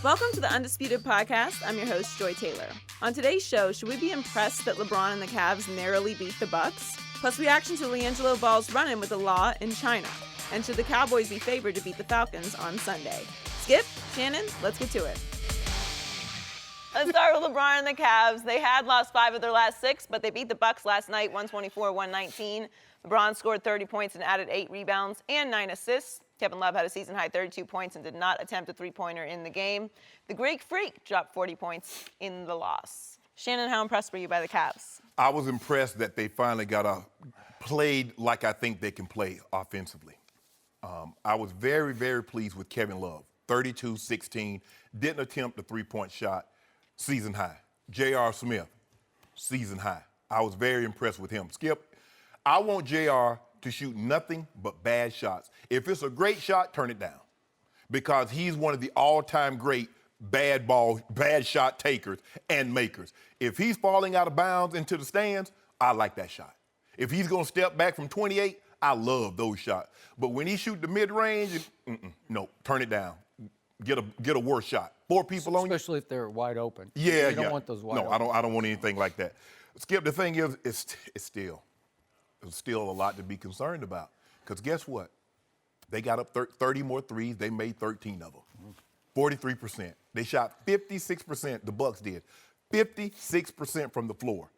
Welcome to the Undisputed podcast. I'm your host, Joy Taylor. On today's show, should we be impressed that LeBron and the Cavs narrowly beat the Bucks? Plus reaction to LiAngelo Ball's run-in with the law in China. And should the Cowboys be favored to beat the Falcons on Sunday? Skip, Shannon, let's get to it. Let's start with LeBron and the Cavs. They had lost 5 of their last 6, but they beat the Bucks last night, 124-119. LeBron scored 30 points and added 8 rebounds and 9 assists. Kevin Love had a season-high 32 points and did not attempt a three-pointer in the game. The Greek Freak dropped 40 points in the loss. Shannon, how impressed were you by the Cavs? I was impressed that they finally played like I think they can play offensively. I was very, very pleased with Kevin Love. 32-16, didn't attempt a three-point shot, season high. J.R. Smith, season high. I was very impressed with him. Skip, I want J.R. to shoot nothing but bad shots. If it's a great shot, turn it down. Because he's one of the all-time great bad shot takers and makers. If he's falling out of bounds into the stands, I like that shot. If he's going to step back from 28, I love those shots. But when he shoot the mid-range, no, turn it down. Get a worse shot. 4 people on you. Especially if they're wide open. Yeah, you don't want those wide open. No, I don't want anything like that. Skip, the thing is, it's still a lot to be concerned about. Because guess what? They got up 30 more threes. They made 13 of them. 43%. They shot 56%, the Bucks did. 56% from the floor.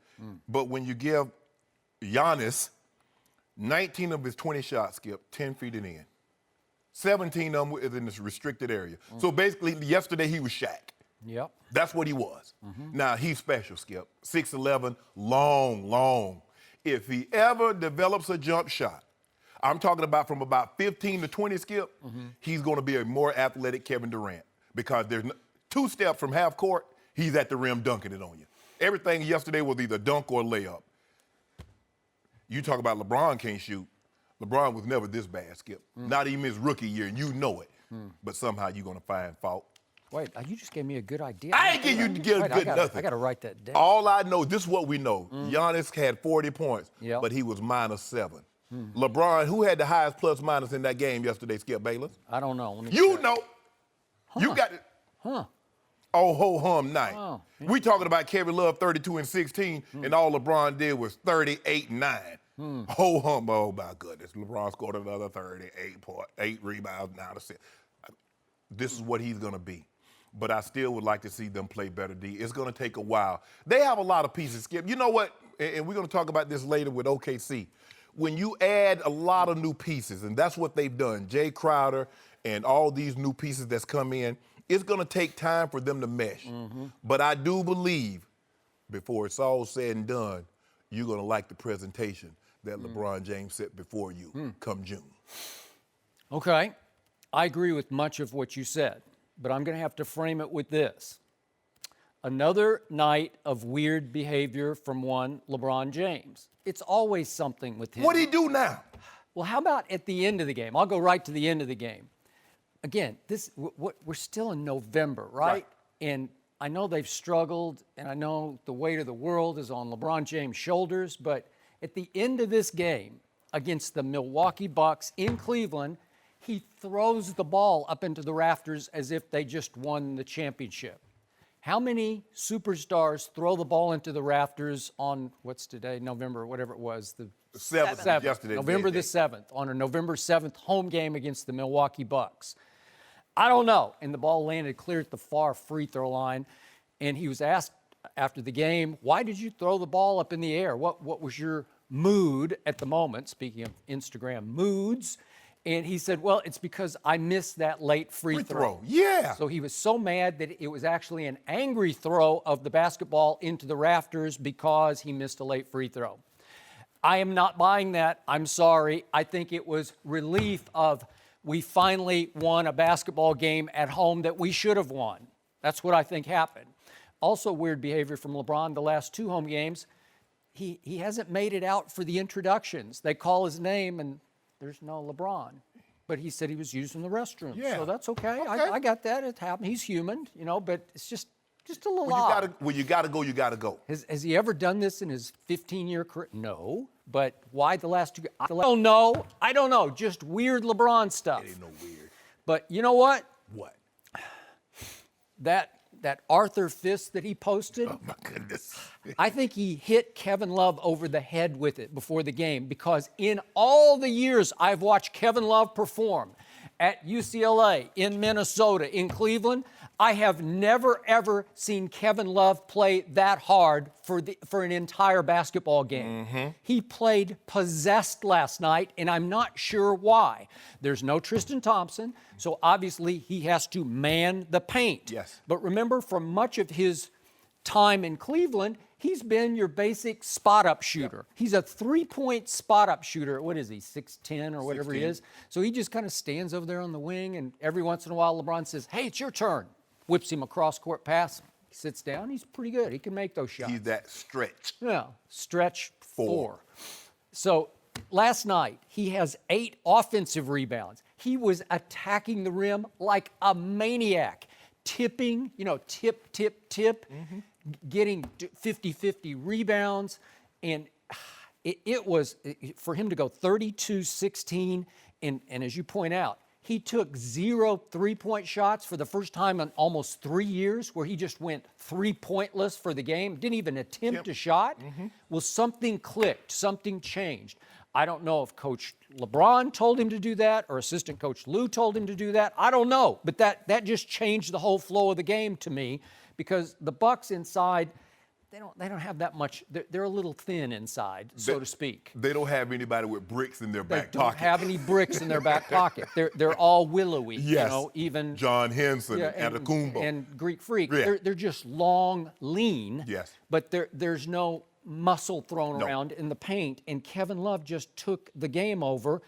But when you give Giannis 19 of his 20 shots, Skip, 10 feet and in. 17 of them is in this restricted area. So basically, yesterday he was Shaq. Yep. That's what he was. Now, he's special, Skip. 6'11", long. If he ever develops a jump shot, I'm talking about from about 15 to 20, Skip, he's going to be a more athletic Kevin Durant because there's 2 steps from half court, he's at the rim dunking it on you. Everything yesterday was either dunk or layup. You talk about LeBron can't shoot. LeBron was never this bad, Skip. Not even his rookie year, and you know it. But somehow you're going to find fault. Wait, you just gave me a good idea. I ain't give you good nothing. I got to write that down. All I know, this is what we know. Giannis had 40 points, but he was -7. LeBron, who had the highest plus-minus in that game yesterday, Skip Bayless? I don't know. You know. You got it. Huh. Oh, ho-hum night. Oh, yeah. We talking about Kevin Love 32 and 16, and all LeBron did was 38 and 9. Ho-hum, oh my goodness. LeBron scored another 38 points, 8 rebounds, 9 assists. This is what he's going to be. But I still would like to see them play better D. It's going to take a while. They have a lot of pieces, Skip. You know what? And we're going to talk about this later with OKC. When you add a lot of new pieces, and that's what they've done, Jay Crowder and all these new pieces that's come in, it's going to take time for them to mesh. But I do believe, before it's all said and done, you're going to like the presentation that LeBron James set before you come June. Okay. I agree with much of what you said, but I'm going to have to frame it with this. Another night of weird behavior from one LeBron James. It's always something with him. What'd he do now? Well, how about at the end of the game? I'll go right to the end of the game. Again, we're still in November, right? And I know they've struggled, and I know the weight of the world is on LeBron James' shoulders, but at the end of this game against the Milwaukee Bucks in Cleveland, he throws the ball up into the rafters as if they just won the championship. How many superstars throw the ball into the rafters on, what's today, November, whatever it was, the 7th. Yesterday. November the 7th, on a November 7th home game against the Milwaukee Bucks? I don't know. And the ball landed clear at the far free throw line. And he was asked after the game, why did you throw the ball up in the air? What was your mood at the moment? Speaking of Instagram moods. And he said, well, it's because I missed that late free throw. Yeah. So he was so mad that it was actually an angry throw of the basketball into the rafters because he missed a late free throw. I am not buying that. I'm sorry. I think it was relief of we finally won a basketball game at home that we should have won. That's what I think happened. Also weird behavior from LeBron the last 2 home games. He hasn't made it out for the introductions. They call his name and there's no LeBron. But he said he was using the restroom. Yeah. So that's okay. I got that. It happened. He's human, but it's just a little When odd. you got to go, you got to go. Has he ever done this in his 15-year career? No. But why the last 2? I don't know. I don't know. Just weird LeBron stuff. It ain't no weird. But you know what? What? that Arthur fist that he posted. Oh my goodness. I think he hit Kevin Love over the head with it before the game, because in all the years I've watched Kevin Love perform at UCLA, in Minnesota, in Cleveland, I have never, ever seen Kevin Love play that hard for an entire basketball game. He played possessed last night, and I'm not sure why. There's no Tristan Thompson, so obviously he has to man the paint. Yes. But remember, for much of his time in Cleveland, he's been your basic spot-up shooter. He's a three-point spot-up shooter. What is he, 6'10" or whatever 16. he is? So he just kind of stands over there on the wing, and every once in a while LeBron says, hey, it's your turn. Whips him a cross-court pass. He sits down. He's pretty good. He can make those shots. He's that stretch. Yeah, stretch 4. So last night, he has 8 offensive rebounds. He was attacking the rim like a maniac, tipping, tip, getting 50-50 rebounds. And it was, for him to go 32-16, and as you point out, he took 0 3-point shots for the first time in almost 3 years, where he just went 3-pointless for the game, didn't even attempt a shot. Well, something clicked, something changed. I don't know if Coach LeBron told him to do that or assistant coach Lou told him to do that. I don't know, but that just changed the whole flow of the game to me, because the Bucks inside, they don't have that much. They're a little thin inside, so to speak. They don't have anybody with bricks in their back They don't pocket. have any bricks in their back pocket. They're all willowy. Yes. Even John Henson and and Antetokounmpo. and Greek Freak. Yeah. They're just long, lean. Yes. But there's no muscle thrown No. around in the paint, and Kevin Love just took the game over.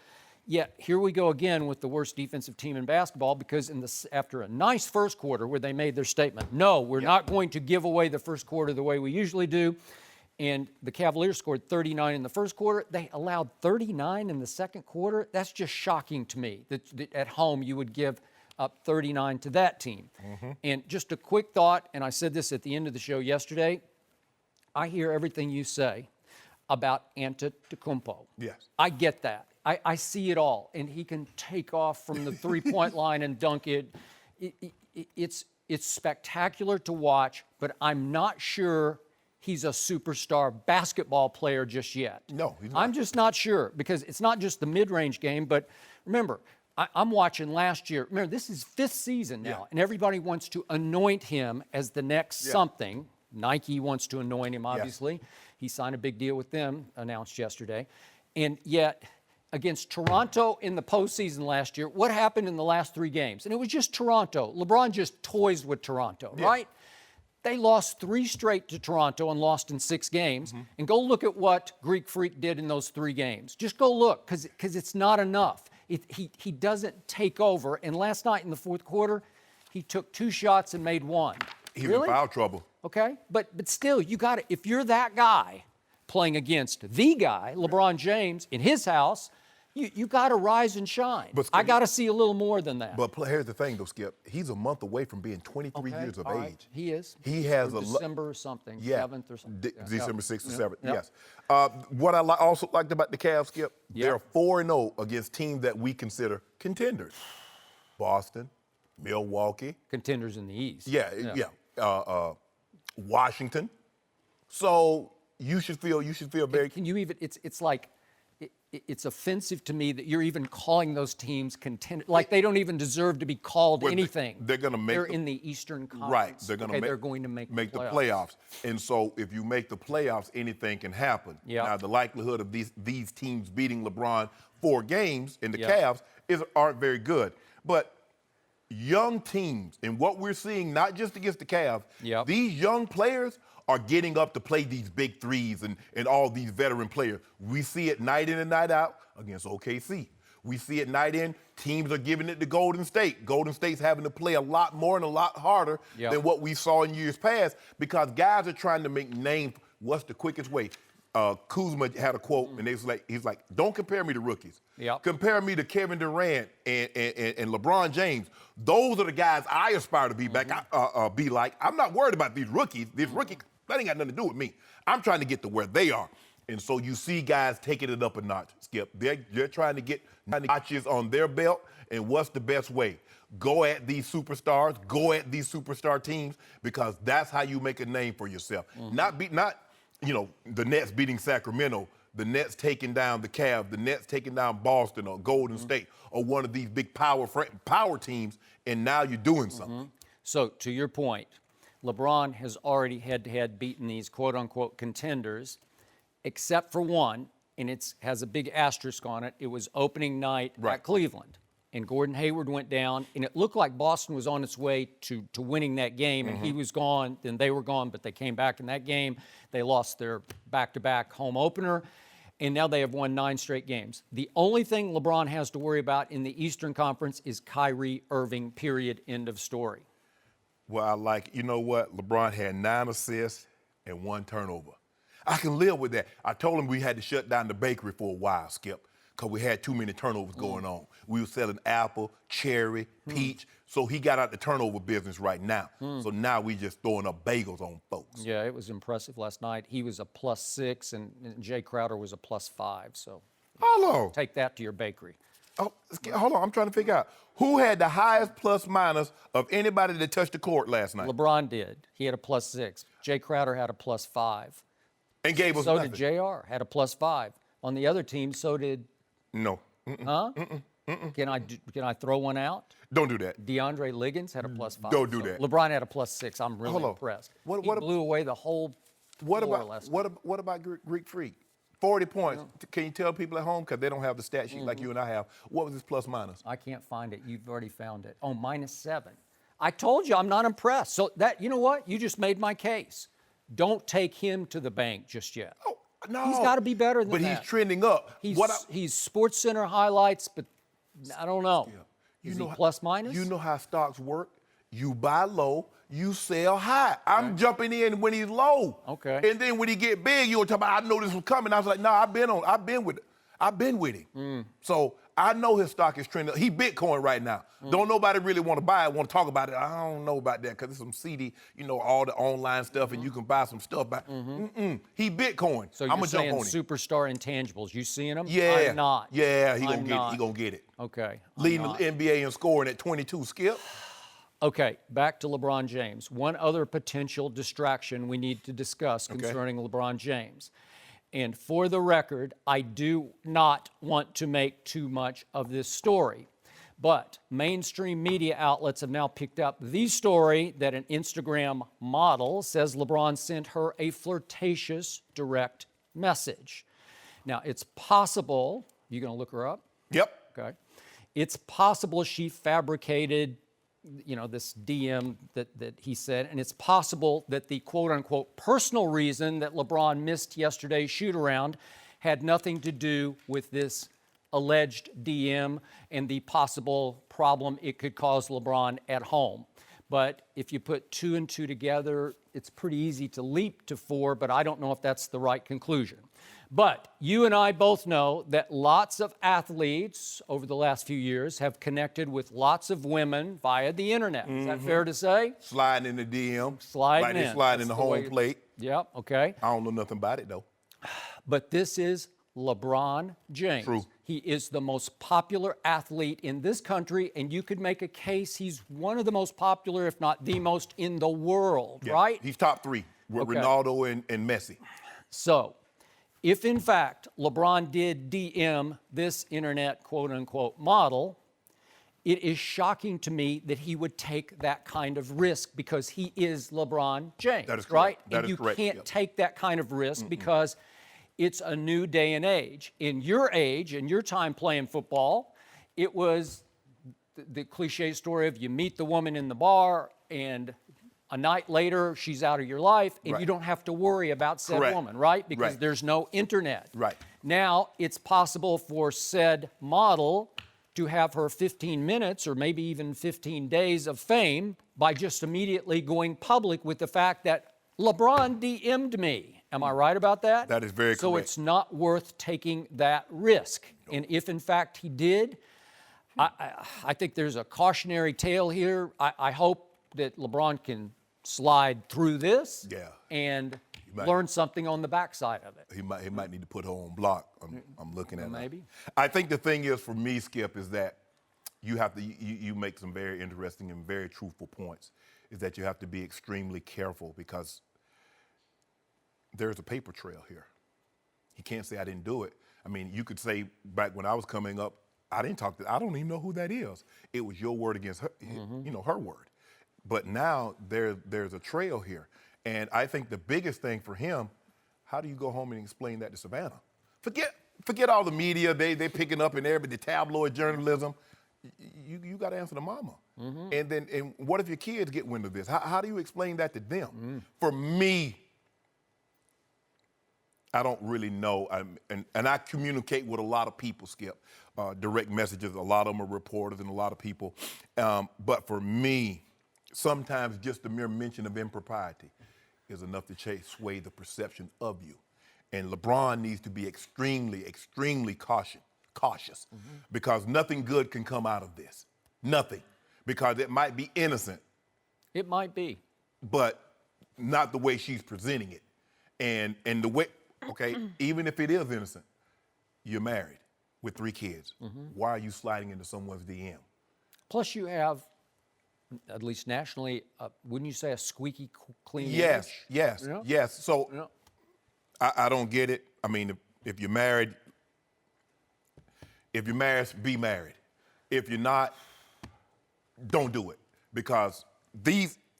Yet here we go again with the worst defensive team in basketball, because after a nice first quarter where they made their statement, no, we're not going to give away the first quarter the way we usually do, and the Cavaliers scored 39 in the first quarter. They allowed 39 in the second quarter. That's just shocking to me, that at home you would give up 39 to that team. And just a quick thought, and I said this at the end of the show yesterday, I hear everything you say about Antetokounmpo. Yes. I get that. I see it all, and he can take off from the three-point line and dunk it. It's spectacular to watch, but I'm not sure he's a superstar basketball player just yet. No, he's not. I'm just not sure, because it's not just the mid-range game, but remember, I'm watching last year. Remember, this is 5th season now, and everybody wants to anoint him as the next something. Nike wants to anoint him, obviously. He signed a big deal with them, announced yesterday. And yet, against Toronto in the postseason last year, what happened in the last 3 games? And it was just Toronto. LeBron just toys with Toronto, right? They lost 3 straight to Toronto and lost in 6 games. And go look at what Greek Freak did in those 3 games. Just go look, because it's not enough. He doesn't take over. And last night in the fourth quarter, he took 2 shots and made 1. He's in foul trouble. Okay, but still, you got to, if you're that guy playing against the guy, LeBron James, in his house, you got to rise and shine. But I got to see a little more than that. But here's the thing, though, Skip. He's a month away from being 23 years of all right. age. He is. He has Or a December or something, 7th or something. December 6th or 7th, Yep. yes. What I also liked about the Cavs, Skip, they're 4-0 against teams that we consider contenders. Boston, Milwaukee. Contenders in the East. Washington. So you should feel very. Can you even? It's like. It's offensive to me that you're even calling those teams contenders. Like they don't even deserve to be called anything. They're going to make. They're in the Eastern Conference. Right. They're going to they're going to make the playoffs. And so if you make the playoffs, anything can happen. Yeah. Now the likelihood of these teams beating LeBron 4 games in the Cavs aren't very good. But young teams, and what we're seeing, not just against the Cavs, these young players are getting up to play these big threes and all these veteran players. We see it night in and night out against OKC. We see it night in. Teams are giving it to Golden State. Golden State's having to play a lot more and a lot harder than what we saw in years past, because guys are trying to make names. What's the quickest way? Kuzma had a quote, and he's like, don't compare me to rookies. Compare me to Kevin Durant and LeBron James. Those are the guys I aspire to be be like. I'm not worried about these rookies. These rookies, that ain't got nothing to do with me. I'm trying to get to where they are. And so you see guys taking it up a notch, Skip. They're trying to get notches on their belt, and what's the best way? Go at these superstars, go at these superstar teams, because that's how you make a name for yourself. Not the Nets beating Sacramento, the Nets taking down the Cavs, the Nets taking down Boston or Golden State or one of these big power teams, and now you're doing something. So to your point, LeBron has already head-to-head beaten these quote-unquote contenders, except for one, and it has a big asterisk on it. It was opening night at Cleveland, and Gordon Hayward went down, and it looked like Boston was on its way to winning that game, and he was gone, then they were gone, but they came back in that game. They lost their back-to-back home opener, and now they have won 9 straight games. The only thing LeBron has to worry about in the Eastern Conference is Kyrie Irving, period, end of story. Well, you know what? LeBron had 9 assists and 1 turnover. I can live with that. I told him we had to shut down the bakery for a while, Skip, because we had too many turnovers going on. We were selling apple, cherry, peach, so he got out the turnover business right now. So now we just throwing up bagels on folks. Yeah, it was impressive last night. He was a +6, and Jay Crowder was a +5, so Hello. take that to your bakery. Oh, hold on. I'm trying to figure out who had the highest plus-minus of anybody that touched the court last night. LeBron did. He had a +6. Jay Crowder had a +5. And gave us So nothing. did JR, had a +5. On the other team, so did... No. Huh? Can I throw one out? Don't do that. DeAndre Liggins had a +5. Don't do that. LeBron had a +6. I'm really impressed. He blew away the whole floor last night. What about Greek Freak? 40 points. Can you tell people at home, because they don't have the stat sheet like you and I have, what was his plus-minus? I can't find it. You've already found it. Oh, -7. I told you I'm not impressed. So that, you know what? You just made my case. Don't take him to the bank just yet. Oh, no. He's got to be better than that. But he's trending up. He's Sports Center highlights, but I don't know. Yeah. Is he plus-minus? You know how stocks work. You buy low, you sell high. I'm jumping in when he's low. Okay. And then when he get big, you'll talk about, I know this was coming. I was like, no, I've been with him. So I know his stock is trending. He Bitcoin right now. Don't nobody really want to buy it, want to talk about it. I don't know about that, because it's some seedy, all the online stuff, and you can buy some stuff back. He Bitcoin. So I'm you're gonna saying jump on him. superstar intangibles. You seeing him? Yeah. I'm not. Yeah, he gonna get it. Okay. Leading the NBA in scoring at 22, Skip. Okay, back to LeBron James. One other potential distraction we need to discuss concerning LeBron James. And for the record, I do not want to make too much of this story. But mainstream media outlets have now picked up the story that an Instagram model says LeBron sent her a flirtatious direct message. Now, it's possible, you gonna look her up? Yep. Okay. It's possible she fabricated this DM that he said, and it's possible that the quote-unquote personal reason that LeBron missed yesterday's shoot-around had nothing to do with this alleged DM and the possible problem it could cause LeBron at home. But if you put 2 and 2 together, it's pretty easy to leap to 4, but I don't know if that's the right conclusion. But you and I both know that lots of athletes over the last few years have connected with lots of women via the internet. Is that fair to say? Sliding in the DM. Sliding like they in. slide in That's the the way home plate. Yep, okay. I don't know nothing about it, though. But this is LeBron James. True. He is the most popular athlete in this country, and you could make a case he's one of the most popular, if not the most, in the world, Yeah. right? He's top 3 with Ronaldo and Messi. So, if in fact LeBron did DM this internet quote-unquote model, it is shocking to me that he would take that kind of risk, because he is LeBron James, That is correct. right? That and is you correct. can't Yep. take that kind of risk because it's a new day and age. In your age, in your time playing football, it was the cliche story of you meet the woman in the bar and a night later she's out of your life, and Right. you don't have to worry about said Correct. woman, right? Because Right. there's no internet. Right. Now it's possible for said model to have her 15 minutes or maybe even 15 days of fame by just immediately going public with the fact that LeBron DM'd me. Am I right about that? That is very So correct. it's not worth taking that risk. And if in fact he did, I think there's a cautionary tale here. I hope that LeBron can slide through this. Yeah. And learn something on the backside of it. He might need to put her on block. I'm looking at Maybe. I think the thing is for me, Skip, is that you have to you make some very interesting and very truthful points. Is that you have to be extremely careful because there's a paper trail here. He can't say I didn't do it. I mean, you could say back when I was coming up, I don't even know who that is. It was your word against her, her word. But now there's a trail here. And I think the biggest thing for him, how do you go home and explain that to Savannah? Forget all the media, they picking up in there, but the tabloid journalism. You got to answer the mama. And what if your kids get wind of this? How do you explain that to them? For me, I don't really know. And I communicate with a lot of people, Skip, direct messages. A lot of them are reporters and a lot of people. But for me, sometimes just the mere mention of impropriety is enough to sway the perception of you. And LeBron needs to be extremely, extremely cautious because nothing good can come out of this. Nothing. Because it might be innocent. It might be. But not the way she's presenting it. And the way, okay, even if it is innocent, you're married with 3 kids. Why are you sliding into someone's DM? Plus you have, at least nationally, wouldn't you say a squeaky clean Yes, image? yes, Yeah. yes. So Yeah. I don't get it. I mean, if you're married, be married. If you're not, don't do it. Because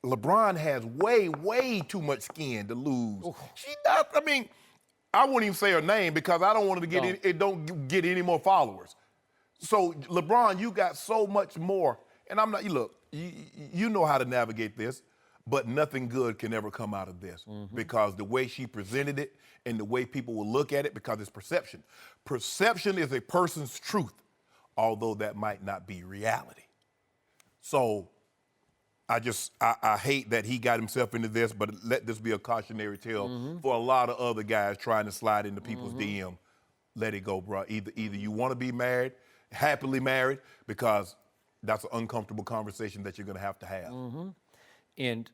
LeBron has way, way too much skin to lose. She does. I mean, I wouldn't even say her name because I don't want her to don't get any more followers. So LeBron, you got so much more. And I'm not, look, you know how to navigate this, but nothing good can ever come out of this because the way she presented it and the way people will look at it, because it's perception. Perception is a person's truth, although that might not be reality. So I hate that he got himself into this, but let this be a cautionary tale for a lot of other guys trying to slide into people's DM. Let it go, bro. Either you want to be married, happily married, because that's an uncomfortable conversation that you're going to have. And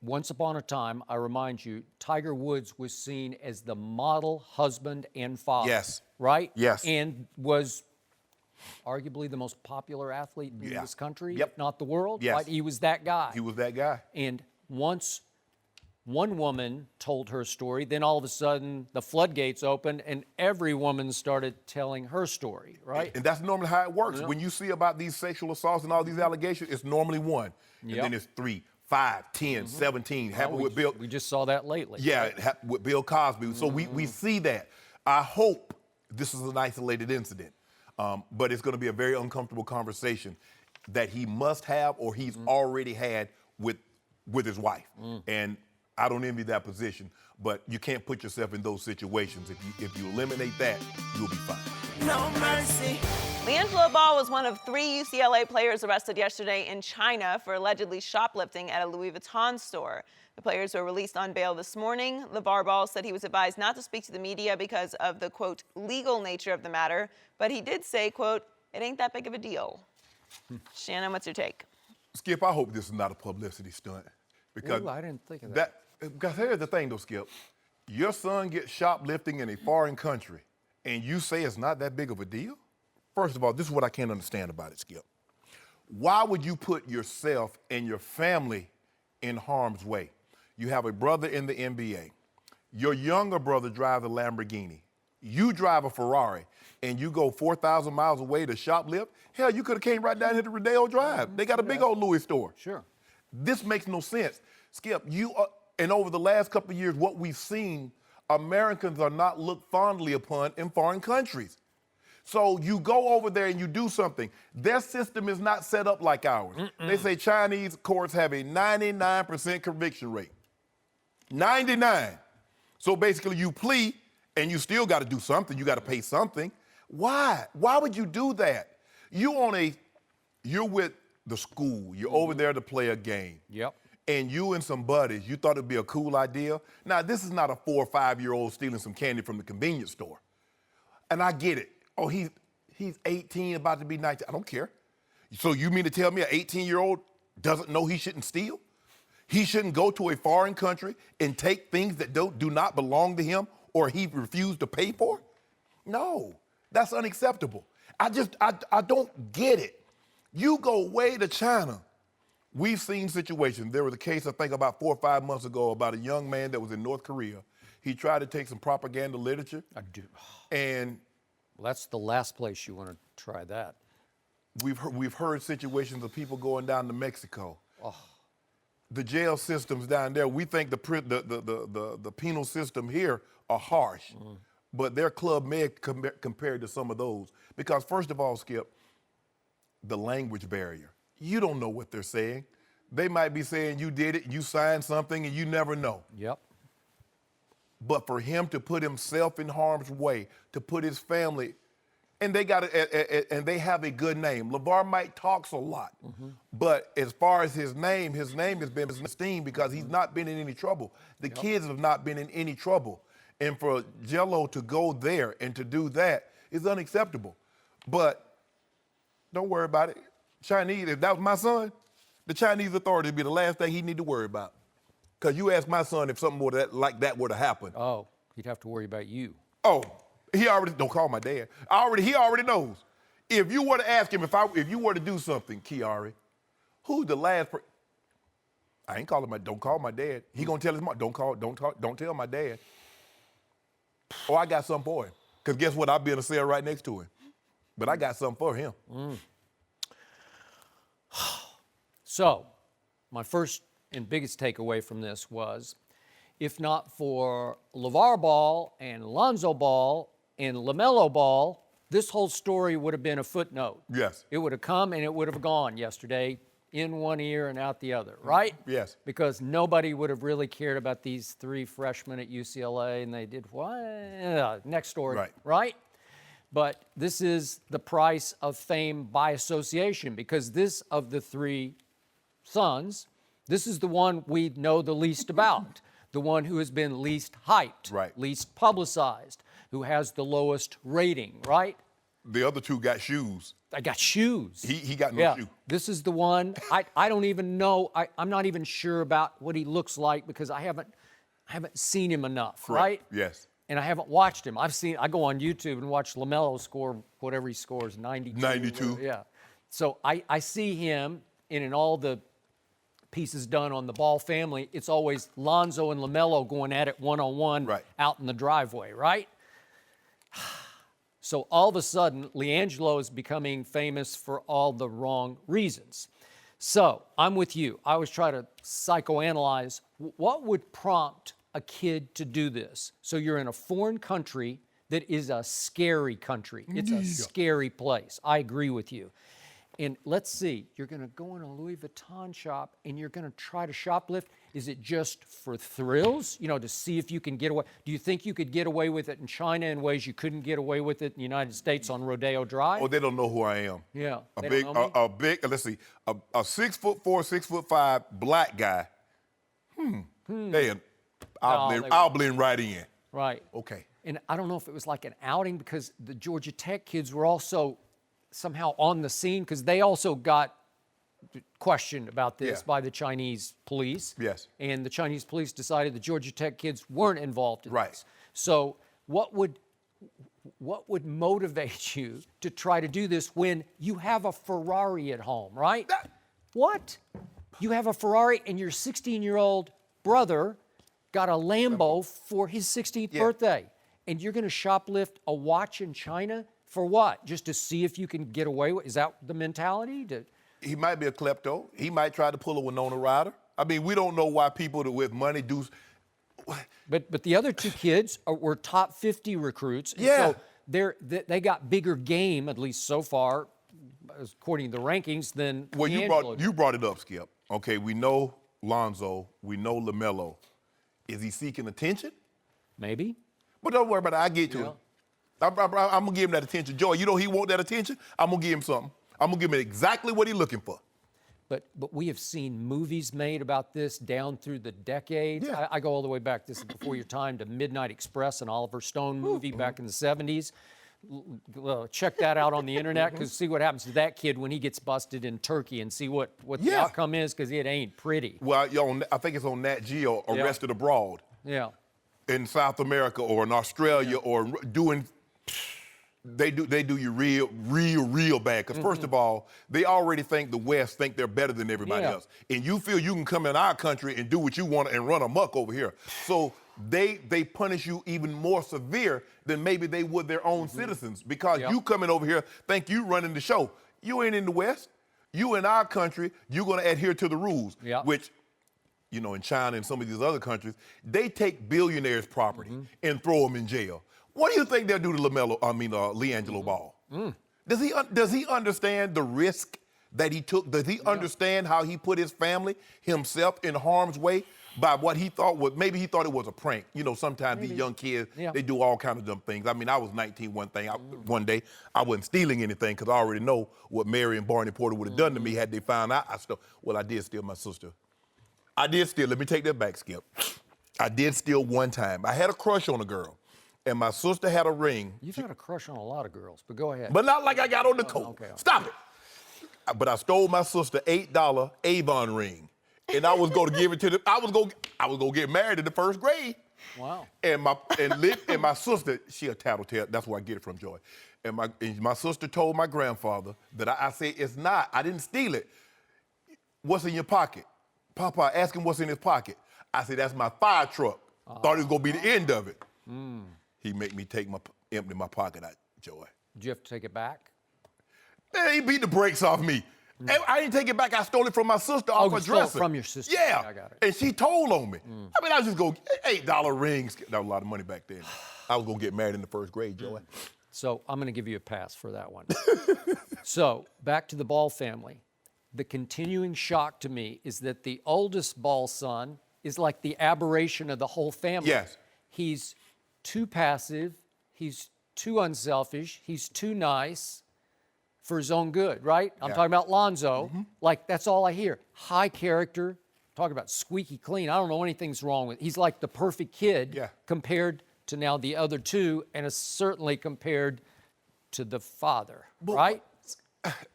once upon a time, I remind you, Tiger Woods was seen as the model husband and father. Yes. Right? Yes. And was arguably the most popular athlete in this country, if not the world. Yes. Right? He was that guy. He was that guy. And once one woman told her story, then all of a sudden the floodgates opened and every woman started telling her story, right? And that's normally how it works. Yeah. When you see about these sexual assaults and all these allegations, it's normally 1. And then it's 3, 5, 10, 17. Happened with Bill. We just saw that lately. Yeah, right? it happened with Bill Cosby. So we see that. I hope this is an isolated incident, but it's going to be a very uncomfortable conversation that he must have or he's already had with his wife. And I don't envy that position, but you can't put yourself in those situations. If you eliminate that, you'll be fine. No mercy. LiAngelo Ball was one of 3 UCLA players arrested yesterday in China for allegedly shoplifting at a Louis Vuitton store. The players were released on bail this morning. LeVar Ball said he was advised not to speak to the media because of the, quote, legal nature of the matter, but he did say, quote, it ain't that big of a deal. Shannon, what's your take? Skip, I hope this is not a publicity stunt. Because Ooh, I didn't think of that. Because here's the thing, though, Skip. Your son gets shoplifting in a foreign country, and you say it's not that big of a deal? First of all, this is what I can't understand about it, Skip. Why would you put yourself and your family in harm's way? You have a brother in the NBA. Your younger brother drives a Lamborghini. You drive a Ferrari, and you go 4,000 miles away to shoplift? Hell, you could have came right down here to Rodeo Drive. They got a big old Louis store. Sure. This makes no sense. Skip, and over the last couple of years, what we've seen, Americans are not looked fondly upon in foreign countries. So you go over there and you do something. Their system is not set up like ours. They say Chinese courts have a 99% conviction rate. 99. So basically you plea and you still got to do something. You got to pay something. Why? Why would you do that? You're with the school. You're over there to play a game. Yep. And you and some buddies, you thought it'd be a cool idea. Now, this is not a 4 or 5-year-old stealing some candy from the convenience store. And I get it. Oh, he's 18, about to be 19. I don't care. So you mean to tell me an 18-year-old doesn't know he shouldn't steal? He shouldn't go to a foreign country and take things that do not belong to him or he refused to pay for? No, that's unacceptable. I don't get it. You go way to China. We've seen situations. There was a case, I think, about 4 or 5 months ago about a young man that was in North Korea. He tried to take some propaganda literature. I do. And Well, that's the last place you want to try that. we've heard situations of people going down to Mexico. Oh. The jail systems down there, we think the penal system here are harsh, but they're Club Med compared to some of those. Because first of all, Skip, the language barrier. You don't know what they're saying. They might be saying you did it, you signed something, and you never know. Yep. But for him to put himself in harm's way, to put his family, and they have a good name. LeVar might talks a lot, but as far as his name has been esteemed because he's not been in any trouble. The kids have not been in any trouble. And for Jello to go there and to do that is unacceptable. But don't worry about it. Chinese, if that was my son, the Chinese authorities would be the last thing he need to worry about. Because you ask my son if something like that were to happen. Oh, he'd have to worry about you. Oh, he already, don't call my dad. He already knows. If you were to ask him, if you were to do something, Kiari, who's the last person? I ain't calling don't call my dad. He gonna tell his mom, don't tell my dad. Oh, I got something for him. Because guess what? I'll be in a cell right next to him. But I got something for him. So, my first and biggest takeaway from this was, if not for LeVar Ball and Lonzo Ball and LaMelo Ball, this whole story would have been a footnote. Yes. It would have come and it would have gone yesterday, in one ear and out the other, right? Yes. Because nobody would have really cared about these 3 freshmen at UCLA, and they did what? Next story, right? But this is the price of fame by association, because this, of the 3 sons, this is the one we know the least about, the one who has been least hyped, least publicized, who has the lowest rating, right? The other 2 got shoes. I got shoes. He got no shoe. This is the one, I don't even know, I'm not even sure about what he looks like because I haven't seen him enough, right? Yes. And I haven't watched him. I go on YouTube and watch LaMelo score whatever he scores, 92. 92. Yeah. So I see him, and in all the pieces done on the Ball family, it's always Lonzo and LaMelo going at it one-on-one out in the driveway, right? So all of a sudden, LiAngelo is becoming famous for all the wrong reasons. So I'm with you. I always try to psychoanalyze what would prompt a kid to do this. So you're in a foreign country that is a scary country. It's a scary place. I agree with you. And let's see, you're going to go in a Louis Vuitton shop and you're going to try to shoplift. Is it just for thrills, to see if you can get away? Do you think you could get away with it in China in ways you couldn't get away with it in the United States on Rodeo Drive? Oh, they don't know who I am. Yeah. A big, let's see, a 6'4", 6'5" black guy. I'll blend right in. Right. Okay. And I don't know if it was like an outing because the Georgia Tech kids were also somehow on the scene because they also got questioned about this by the Chinese police. Yes. And the Chinese police decided the Georgia Tech kids weren't involved in this. So what would motivate you to try to do this when you have a Ferrari at home, right? What? You have a Ferrari and your 16-year-old brother got a Lambo for his 16th birthday. And you're going to shoplift a watch in China for what? Just to see if you can get away with? Is that the mentality? He might be a klepto. He might try to pull a Winona Ryder. I mean, we don't know why people with money do. But the other 2 kids were top 50 recruits. Yeah. So they got bigger game, at least so far, according to the rankings, than Well, you brought it up, Skip. Okay, we know Lonzo. We know LaMelo. Is he seeking attention? Maybe. But don't worry about it. I get to it. I'm going to give him that attention. Joy, he want that attention? I'm going to give him something. I'm going to give him exactly what he's looking for. But we have seen movies made about this down through the decades. Yeah. I go all the way back, this is before your time, to Midnight Express, an Oliver Stone movie back in the 70s. check that out on the internet, because see what happens to that kid when he gets busted in Turkey, and see what the outcome is, because it ain't pretty. Well, I think it's on Nat Geo, Arrested Abroad. Yeah. In South America or in Australia or doing, they do you real bad. Because first of all, they already think the West think they're better than everybody else. And you feel you can come in our country and do what you want and run amok over here. So they punish you even more severe than maybe they would their own citizens, because you coming over here think you running the show. You ain't in the West. You in our country, you're going to adhere to the rules, which, you know, in China and some of these other countries, they take billionaires' property and throw them in jail. What do you think they'll do to LiAngelo Ball? Does he understand the risk that he took? Does he understand how he put his family, himself, in harm's way by what he thought was, maybe he thought it was a prank. You know, sometimes these young kids, they do all kinds of dumb things. I mean, I was 19 one day. I wasn't stealing anything because I already know what Mary and Barney Porter would have done to me had they found out I stole. Well, I did steal my sister. I did steal. Let me take that back, Skip. I did steal one time. I had a crush on a girl, and my sister had a ring. You've had a crush on a lot of girls, but go ahead. But not like I got on the coat. Okay. Stop it. But I stole my sister $8 Avon ring, and I was going to give it to them. I was going to get married in the first grade. Wow. And my sister, she a tattletale. That's where I get it from, Joy. And my sister told my grandfather that I said, it's not. I didn't steal it. What's in your pocket? Papa, ask him what's in his pocket. I said, that's my fire truck. Thought it was going to be the end of it. He made me empty my pocket out, Joy. Did you have to take it back? Man, he beat the brakes off me. I didn't take it back. I stole it from my sister off her dresser. Stole it from your sister. Yeah. I got it. And she told on me. I mean, I was just going, $8 rings. That was a lot of money back then. I was going to get married in the first grade, Joey. So I'm going to give you a pass for that one. So back to the Ball family. The continuing shock to me is that the oldest Ball son is like the aberration of the whole family. Yes. He's too passive. He's too unselfish. He's too nice for his own good, right? I'm talking about Lonzo. Like, that's all I hear. High character. Talking about squeaky clean. I don't know anything's wrong with. He's like the perfect kid compared to now the other two, and is certainly compared to the father, right?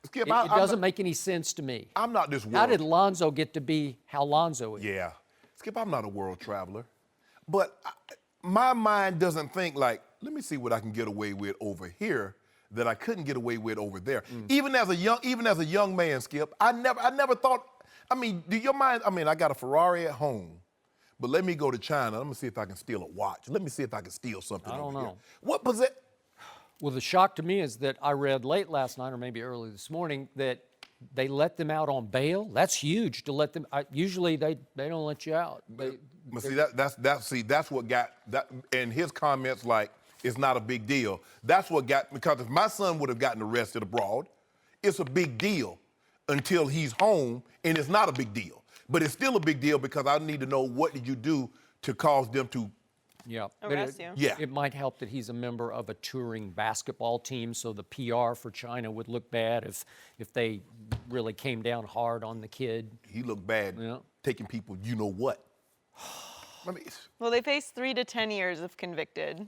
Skip, it doesn't make any sense to me. I'm not this world. How did Lonzo get to be how Lonzo is? Yeah. Skip, I'm not a world traveler. But my mind doesn't think like, let me see what I can get away with over here that I couldn't get away with over there. Even as a young man, Skip, I never thought, I mean, do your mind, I mean, I got a Ferrari at home, but let me go to China. Let me see if I can steal a watch. Let me see if I can steal something I don't know. Here. What was it? Well, the shock to me is that I read late last night or maybe early this morning that they let them out on bail. That's huge to let them. Usually they don't let you out. See, that's what got that. And his comments like, it's not a big deal. That's what got, because if my son would have gotten arrested abroad, it's a big deal until he's home, and it's not a big deal. But it's still a big deal because I need to know what did you do to cause them to arrest you. Yeah. It might help that he's a member of a touring basketball team, so the PR for China would look bad if they really came down hard on the kid. He looked bad taking people, you know what. I mean, well, they face 3 to 10 years if convicted.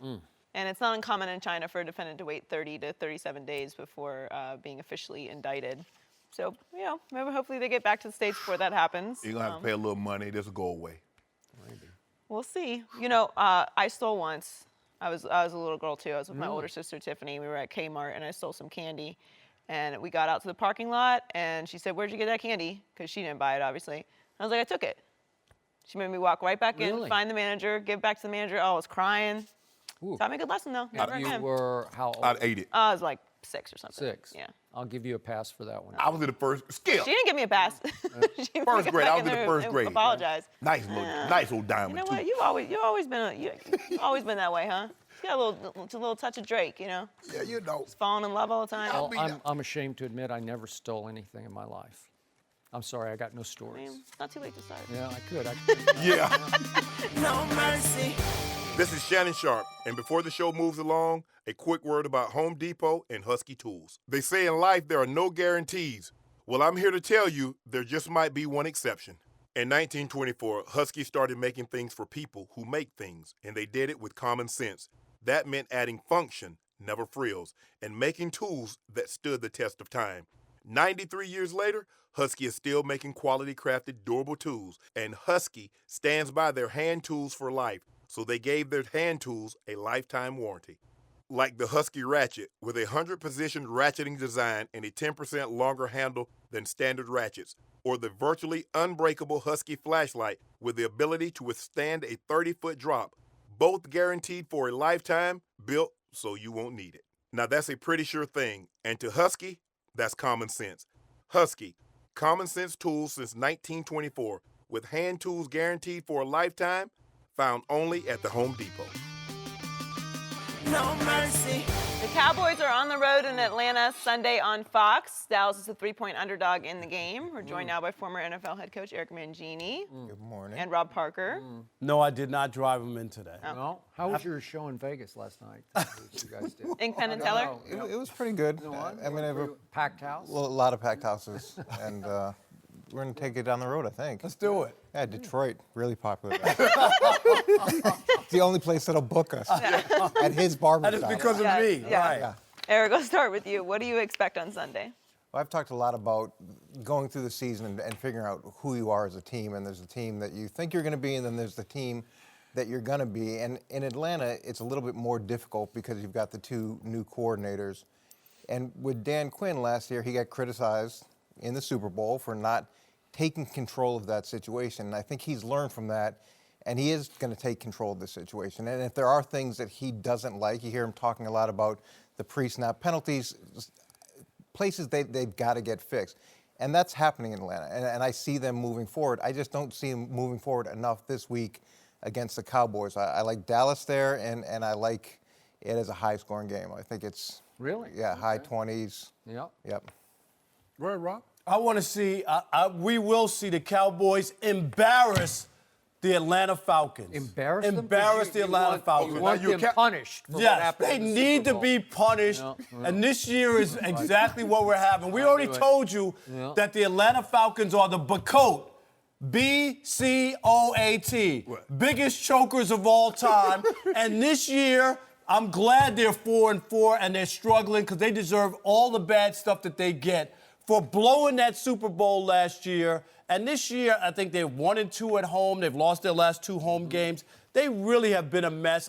And it's not uncommon in China for a defendant to wait 30 to 37 days before being officially indicted. So, you know, maybe hopefully they get back to the States before that happens. You're going to have to pay a little money. This will go away. Maybe. We'll see. You know, I stole once. I was a little girl, too. I was with my older sister, Tiffany. We were at Kmart, and I stole some candy. And we got out to the parking lot, and she said, where'd you get that candy? Because she didn't buy it, obviously. I was like, I took it. She made me walk right back in, find the manager, give back to the manager. Oh, I was crying. Taught me a good lesson, though. You were how old? I'd ate it. I was like 6 or something. 6. Yeah. I'll give you a pass for that one. I was in the first, Skip. She didn't give me a pass. First grade. I was in the first grade. Apologize. Nice little diamond. You know too. what? You've always been that way, huh? You got a little touch of Drake, you know. Yeah, you know. Just falling in love all the time. Well, I'm ashamed to admit I never stole anything in my life. I'm sorry, I got no I stories. mean, it's not too late to start. Yeah, I could. Yeah. No mercy. This is Shannon Sharpe, and before the show moves along, a quick word about Home Depot and Husky Tools. They say in life there are no guarantees. Well, I'm here to tell you there just might be one exception. In 1924, Husky started making things for people who make things, and they did it with common sense. That meant adding function, never frills, and making tools that stood the test of time. 93 years later, Husky is still making quality-crafted, durable tools, and Husky stands by their hand tools for life, so they gave their hand tools a lifetime warranty. Like the Husky Ratchet, with a 100-position ratcheting design and a 10% longer handle than standard ratchets, or the virtually unbreakable Husky Flashlight with the ability to withstand a 30-foot drop, both guaranteed for a lifetime, built so you won't need it. Now that's a pretty sure thing, and to Husky, that's common sense. Husky, common sense tools since 1924, with hand tools guaranteed for a lifetime, found only at the Home Depot. No mercy. The Cowboys are on the road in Atlanta Sunday on Fox. Dallas is a 3-point underdog in the game. We're joined now by former NFL head coach Eric Mangini. Good morning. And Rob Parker. No, I did not drive him in today. No? How was your show in Vegas last night? You guys did? Ink, Pen, and Teller. It was pretty good. No, what? I mean, a Packed house? lot of packed houses, and we're gonna take it down the road, I think. Let's do it. Yeah, Detroit, really popular. It's the only place that'll book us at his barbershop. That is because of Yeah, me. yeah. Right. Yeah. Eric, I'll start with you. What do you expect on Sunday? Well, I've talked a lot about going through the season and figuring out who you are as a team, and there's a team that you think you're going to be, and then there's the team that you're going to be. And in Atlanta, it's a little bit more difficult because you've got the two new coordinators. And with Dan Quinn last year, he got criticized in the Super Bowl for not taking control of that situation. And I think he's learned from that, and he is going to take control of the situation. And if there are things that he doesn't like, you hear him talking a lot about the pre-snap penalties, places they've got to get fixed. And that's happening in Atlanta, and I see them moving forward. I just don't see them moving forward enough this week against the Cowboys. I like Dallas there, and I like it as a high-scoring game. I think it's Really? yeah, high 20s. Yep. Yep. Go ahead, Rob. I want to see, we will see the Cowboys embarrass the Atlanta Falcons. Embarrass them? Embarrass the Atlanta Falcons. You want Now, them punished for what Yes, happened they in the need Super to Bowl. be punished, and this year is exactly what we're having. We already do it. told you Yeah. that the Atlanta Falcons are the BCOAT, B-C-O-A-T, biggest chokers of all time, and this year, I'm glad they're 4-4 and they're struggling because they deserve all the bad stuff that they get for blowing that Super Bowl last year. And this year, I think they're 1-2 at home. They've lost their last two home games. They really have been a mess.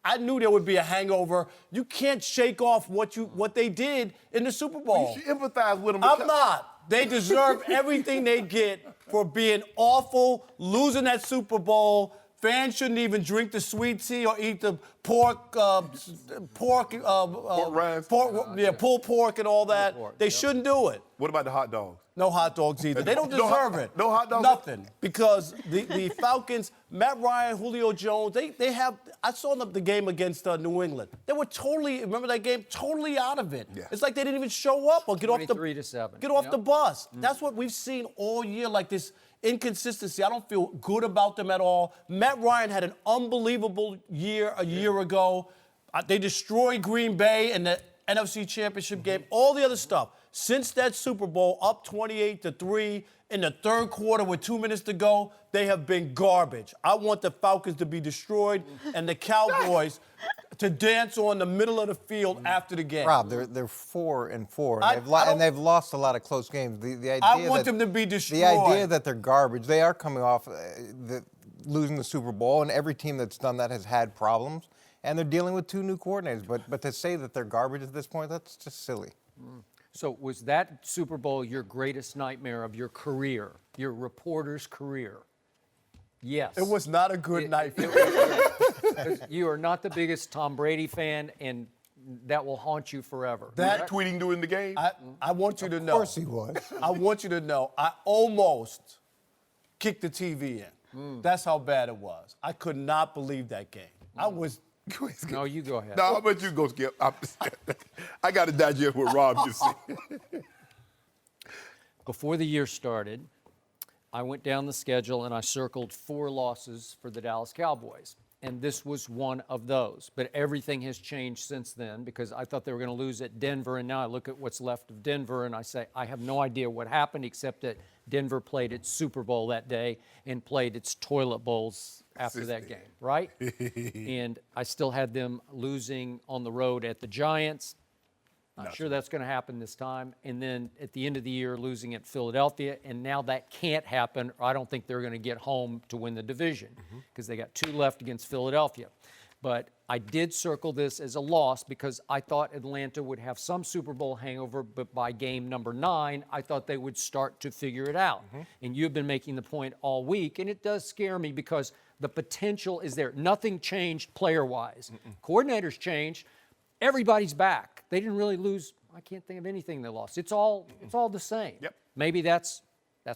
I knew there would be a hangover. You can't shake off what they did in the Super Bowl. You should empathize with them. I'm not. They deserve everything they get for being awful, losing that Super Bowl. Fans shouldn't even drink the sweet tea or eat the pulled pork and all that. They shouldn't do it. What about the hot dogs? No hot dogs either. They don't No hot- deserve it. no hot dogs? Nothing. Because the Falcons, Matt Ryan, Julio Jones, they have. I saw the game against New England. They were totally, remember that game? Totally out of it. Yeah. It's like they didn't even show up or get off 23-7. Get off Yep. the bus. That's what we've seen all year, like this inconsistency. I don't feel good about them at all. Matt Ryan had an unbelievable year a year ago. They destroyed Green Bay in the NFC Championship game. All the other stuff. Since that Super Bowl, up 28-3 in the third quarter with 2 minutes to go, they have been garbage. I want the Falcons to be destroyed and the Cowboys to dance on the middle of the field after the game. Rob, they're 4-4, and they've lost a lot of close games. The idea I want that, them to be destroyed. The idea that they're garbage, they are coming off losing the Super Bowl, and every team that's done that has had problems, and they're dealing with two new coordinators. But to say that they're garbage at this point, that's just silly. So was that Super Bowl your greatest nightmare of your career, your reporter's career? Yes. It was not a good night for me. You are not the biggest Tom Brady fan, and that will haunt you forever. That Tweeting during the game? I want you to know. Of course he was. I want you to know. I almost kicked the TV in. That's how bad it was. I could not believe that game. I was. No, you go ahead. No, how about you go, Skip? I got to digest what Rob just said. Before the year started, I went down the schedule and I circled 4 losses for the Dallas Cowboys. and this was one of those. But everything has changed since then because I thought they were going to lose at Denver, and now I look at what's left of Denver, and I say, I have no idea what happened except that Denver played its Super Bowl that day and played its toilet bowls after that game, right? And I still had them losing on the road at the Giants. Not sure that's going to happen this time. And then at the end of the year, losing at Philadelphia. And now that can't happen, or I don't think they're going to get home to win the division because they got 2 left against Philadelphia. But I did circle this as a loss because I thought Atlanta would have some Super Bowl hangover, but by game number 9, I thought they would start to figure it out. And you've been making the point all week, and it does scare me because the potential is there. Nothing changed player-wise. Coordinators changed. Everybody's back. They didn't really lose. I can't think of anything they lost. It's all the same. Yep. Maybe that's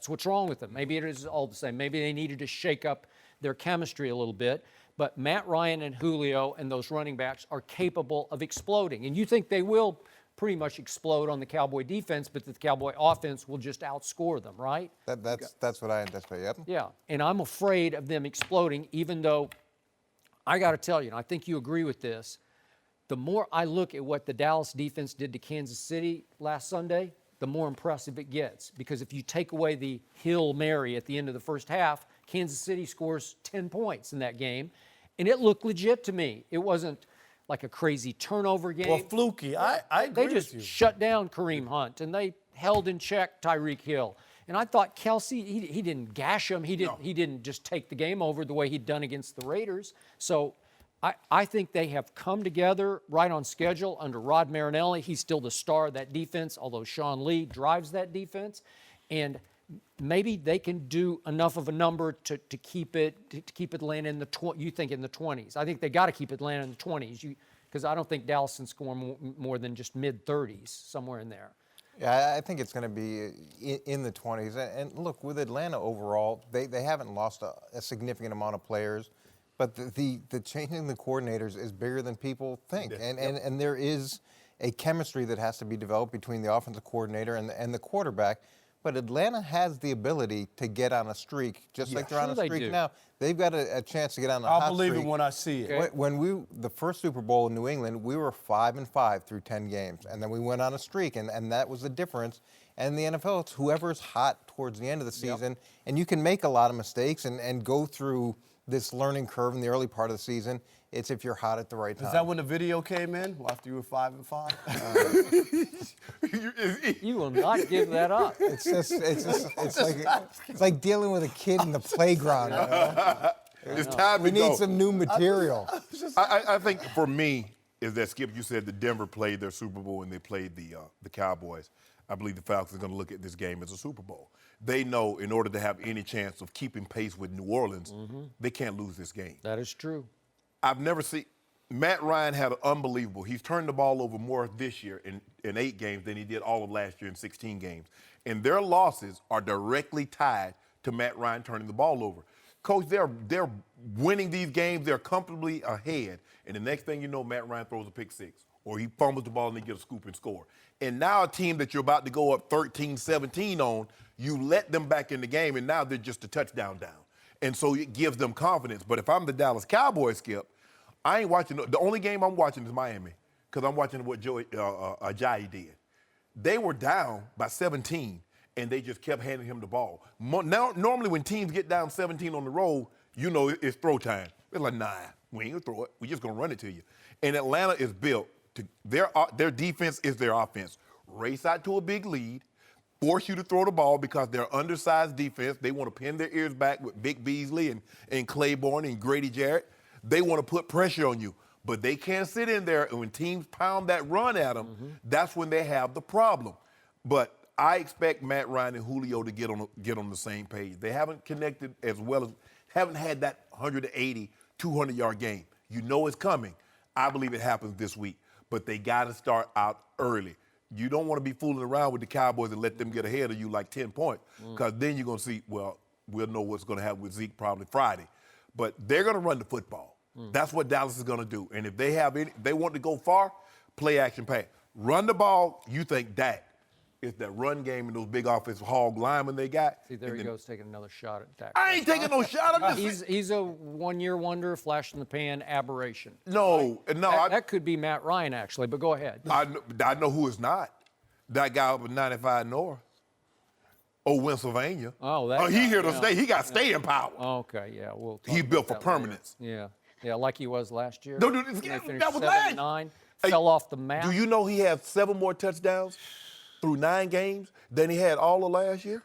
what's wrong with them. Maybe it is all the same. Maybe they needed to shake up their chemistry a little bit. But Matt Ryan and Julio and those running backs are capable of exploding. And you think they will pretty much explode on the Cowboy defense, but the Cowboy offense will just outscore them, right? That's what I anticipate. Yep. Yeah. And I'm afraid of them exploding, even though I got to tell you, and I think you agree with this, the more I look at what the Dallas defense did to Kansas City last Sunday, the more impressive it gets. Because if you take away the Hail Mary at the end of the first half, Kansas City scores 10 points in that game. And it looked legit to me. It wasn't like a crazy turnover game. Well, fluky. I agree They just with you. shut down Kareem Hunt, and they held in check Tyreek Hill. And I thought Kelsey, he didn't gash him. He didn't just take the game over the way he'd done against the Raiders. So I think they have come together right on schedule under Rod Marinelli. He's still the star of that defense, although Sean Lee drives that defense. And maybe they can do enough of a number to keep Atlanta in the you think in the 20s. I think they got to keep Atlanta in the 20s because I don't think Dallas can score more than just mid-30s, somewhere in there. Yeah, I think it's going to be in the 20s. And look, with Atlanta overall, they haven't lost a significant amount of players. But the changing the coordinators is bigger than people think. And there is a chemistry that has to be developed between the offensive coordinator and the quarterback. But Atlanta has the ability to get on a streak, just like they're on a streak now. They've got a chance to get on a hot streak. I'll believe it when I see it. Okay. When the first Super Bowl in New England, we were 5-5 through 10 games. And then we went on a streak, and that was the difference. And in the NFL, it's whoever's hot towards the end of the season. And you can make a lot of mistakes and go through this learning curve in the early part of the season. It's if you're hot at the right time. Is that when the video came in after you were 5-5? You will not give that up. It's like dealing with a kid in the playground. It's time We to go. need some new material. I think for me is that, Skip, you said that Denver played their Super Bowl and they played the Cowboys. I believe the Falcons are going to look at this game as a Super Bowl. They know in order to have any chance of keeping pace with New Orleans, they can't lose this game. That is true. I've never seen Matt Ryan had an unbelievable. He's turned the ball over more this year in 8 games than he did all of last year in 16 games. And their losses are directly tied to Matt Ryan turning the ball over. Coach, they're winning these games. They're comfortably ahead. And the next thing you know, Matt Ryan throws a pick 6. Or he fumbles the ball and they get a scoop and score. And now a team that you're about to go up 13-17 on, you let them back in the game, and now they're just a touchdown down. And so it gives them confidence. But if I'm the Dallas Cowboys, Skip, I ain't watching. The only game I'm watching is Miami because I'm watching what Ajayi did. They were down by 17, and they just kept handing him the ball. Now, normally when teams get down 17 on the road, you know it's throw time. They're like, nah, we ain't going to throw it. We're just going to run it to you. And Atlanta is built. Their defense is their offense. Race out to a big lead, force you to throw the ball because they're undersized defense. They want to pin their ears back with Vic Beasley and Claiborne and Grady Jarrett. They want to put pressure on you, but they can't sit in there. And when teams pound that run at them, that's when they have the problem. But I expect Matt Ryan and Julio to get on the same page. They haven't connected as well as, haven't had that 180, 200-yard game. You know it's coming. I believe it happens this week. But they got to start out early. You don't want to be fooling around with the Cowboys and let them get ahead of you like 10 points because then you're going to see, well, we'll know what's going to happen with Zeke probably Friday. But they're going to run the football. That's what Dallas is going to do. And if they have they want to go far, play action pass. Run the ball, you think Dak. It's that run game and those big offensive hog linemen they got. See, there And he then- goes taking another shot at Dak. I ain't taking no shot. I'm just He's a one-year wonder, flash in the pan aberration. no. That could be Matt Ryan, actually, but go ahead. I know who it's not. That guy up at 95 North. Oh, Pennsylvania. Oh, that he guy, here to yeah. stay. He got staying power. Okay, yeah, we'll talk He about built for that later. permanence. Yeah, like he was last year. No, dude, When they that finished was 7-9, Hey, fell off the map. Do you know he has 7 more touchdowns through 9 games than he had all of last year?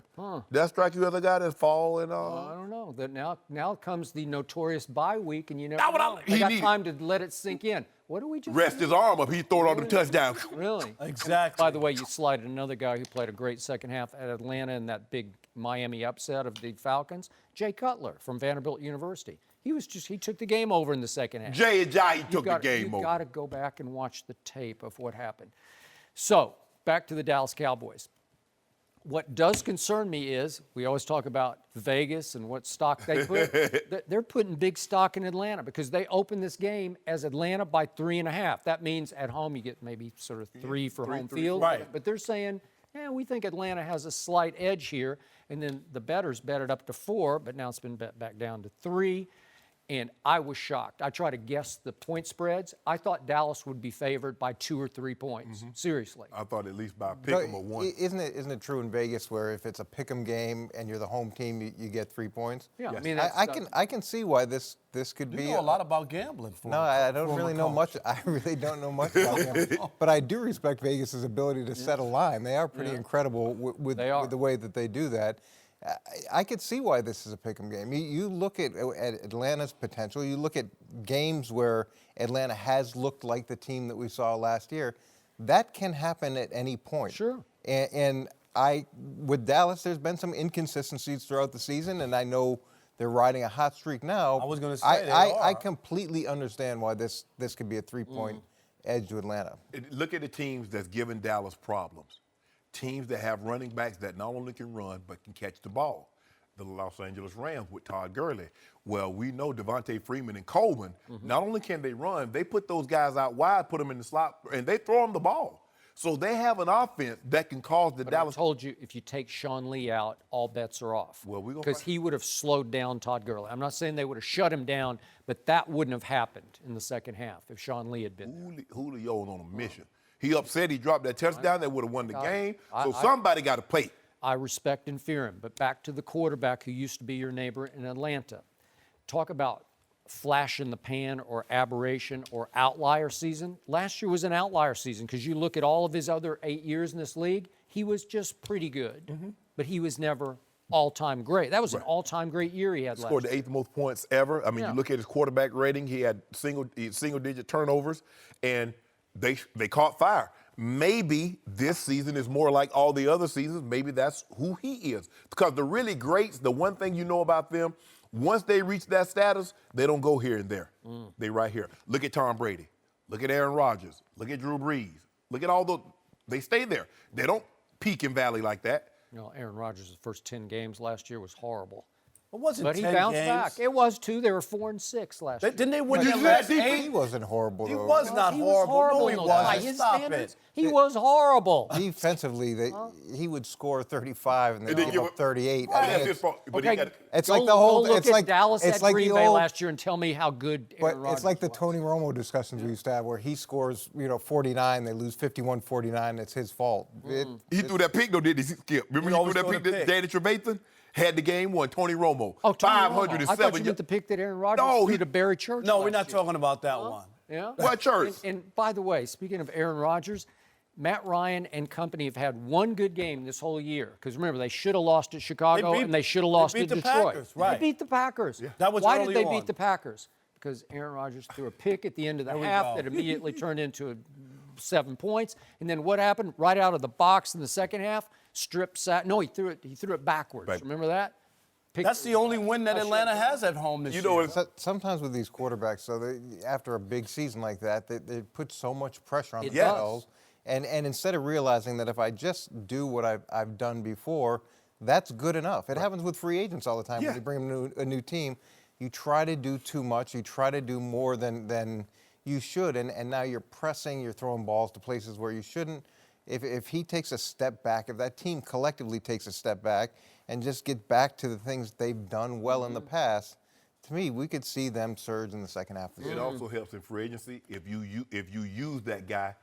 That strike you other guy that fall and I don't know. That now comes the notorious bye week, and you never That's what know. he They got needed. time to let it sink in. What do we just rest his arm up. He throw it on the touchdown. Really? Exactly. By the way, you slided another guy who played a great second half at Atlanta in that big Miami upset of the Falcons, Jay Cutler from Vanderbilt University. He took the game over in the second half. Jay Ajayi took the game You've over. got to go back and watch the tape of what happened. So, back to the Dallas Cowboys. What does concern me is we always talk about Vegas and what stock they put. They're putting big stock in Atlanta because they opened this game as Atlanta by 3.5. That means at home you get maybe sort of 3 for home field. Right. But they're saying, we think Atlanta has a slight edge here. And then the bettors bet it up to 4, but now it's been bet back down to 3. And I was shocked. I tried to guess the point spreads. I thought Dallas would be favored by 2 or 3 points. Seriously. I thought at least by a pick 'em or 1. Isn't it true in Vegas where if it's a pick 'em game and you're the home team, you get 3 points? Yeah, Yes. I mean, I can see why this could You be. know a lot about gambling. No, I don't former really know coach. much. I really don't know much about them. But I do respect Vegas's ability to set a line. They are pretty incredible with the way that they do that. I could see why this is a pick'em game. You look at Atlanta's potential. You look at games where Atlanta has looked like the team that we saw last year. That can happen at any point. Sure. And with Dallas, there's been some inconsistencies throughout the season, and I know they're riding a hot streak now. I was gonna say they I are. completely understand why this could be a 3-point edge to Atlanta. Look at the teams that's giving Dallas problems. Teams that have running backs that not only can run but can catch the ball. The Los Angeles Rams with Todd Gurley. Well, we know Devontae Freeman and Coleman, not only can they run, they put those guys out wide, put them in the slot, and they throw them the ball. So they have an offense that can cause the But Dallas. I told you, if you take Sean Lee out, all bets are off. Well, we gonna because find- he would have slowed down Todd Gurley. I'm not saying they would have shut him down, but that wouldn't have happened in the second half if Sean Lee had been there. Julio's on a mission. He upset he dropped that touchdown that would have won the game. So I- somebody got to play. I respect and fear him. But back to the quarterback who used to be your neighbor in Atlanta. Talk about flash in the pan or aberration or outlier season. Last year was an outlier season because you look at all of his other 8 years in this league, he was just pretty good. But he was never all-time great. That was an all-time great year he had Scored last the 8th most points ever. I mean, Yeah. you look at his quarterback rating, he had single-digit turnovers, and they caught fire. Maybe this season is more like all the other seasons. Maybe that's who he is. Because the really greats, the one thing you know about them, once they reach that status, they don't go here and there. They right here. Look at Tom Brady. Look at Aaron Rodgers. Look at Drew Brees. Look at all the, they stay there. They don't peak and valley like that. You know, Aaron Rodgers' first 10 games last year was horrible. It wasn't But he 10 bounced games. back. It was 2. They were 4-6 last year. Didn't they win Did their you last see- 8? He wasn't horrible, He though. was not He horrible. was horrible. No, he in those- by wasn't. his Stop standards, it. he was horrible. Defensively, he would score 35 and then And then give give up up- 38. Right. I mean, That's his fault. But he Okay, got It's go- like the whole. Go look It's at like Dallas it's at like Green the Bay old, last year and tell me how good But Aaron Rodgers it's like the was. Tony Romo discussions we used to have, where he scores, 49, they lose 51-49. It's his fault. He threw that pick, though, didn't he, Skip? Remember He he always threw that throw pick the that pick. Danny Trevathan had the game won. Tony Romo. Oh, Tony Romo. 507 I thought you meant the pick that Aaron Rodgers No, threw he- to Barry Church. No, we're last not year. talking about that one. Yeah. What Church? And by the way, speaking of Aaron Rodgers, Matt Ryan and company have had one good game this whole year. Because remember, they should have lost at Chicago They beat- and they should have they lost beat to the Detroit. Packers, right. They beat the Packers. That was Why did early they on. beat the Packers? Because Aaron Rodgers threw a pick at the end of the There we half go. that immediately turned into 7 points. And then what happened? Right out of the box in the second half, strip sack. No, he threw it backwards. Right. Remember that? Pick- That's the only win that Atlanta has at home this You year. know what? Sometimes with these quarterbacks, after a big season like that, they put so much pressure on It themselves. And instead of realizing that if I just do what I've done before, that's good enough. It happens with free agents all the time. Yeah. When you bring them to a new team, you try to do too much. You try to do more than you should. And now you're pressing, you're throwing balls to places where you shouldn't. if he takes a step back, if that team collectively takes a step back and just get back to the things they've done well in the past, to me, we could see them surge in the second half of the It season. also helps in free agency if you use that guy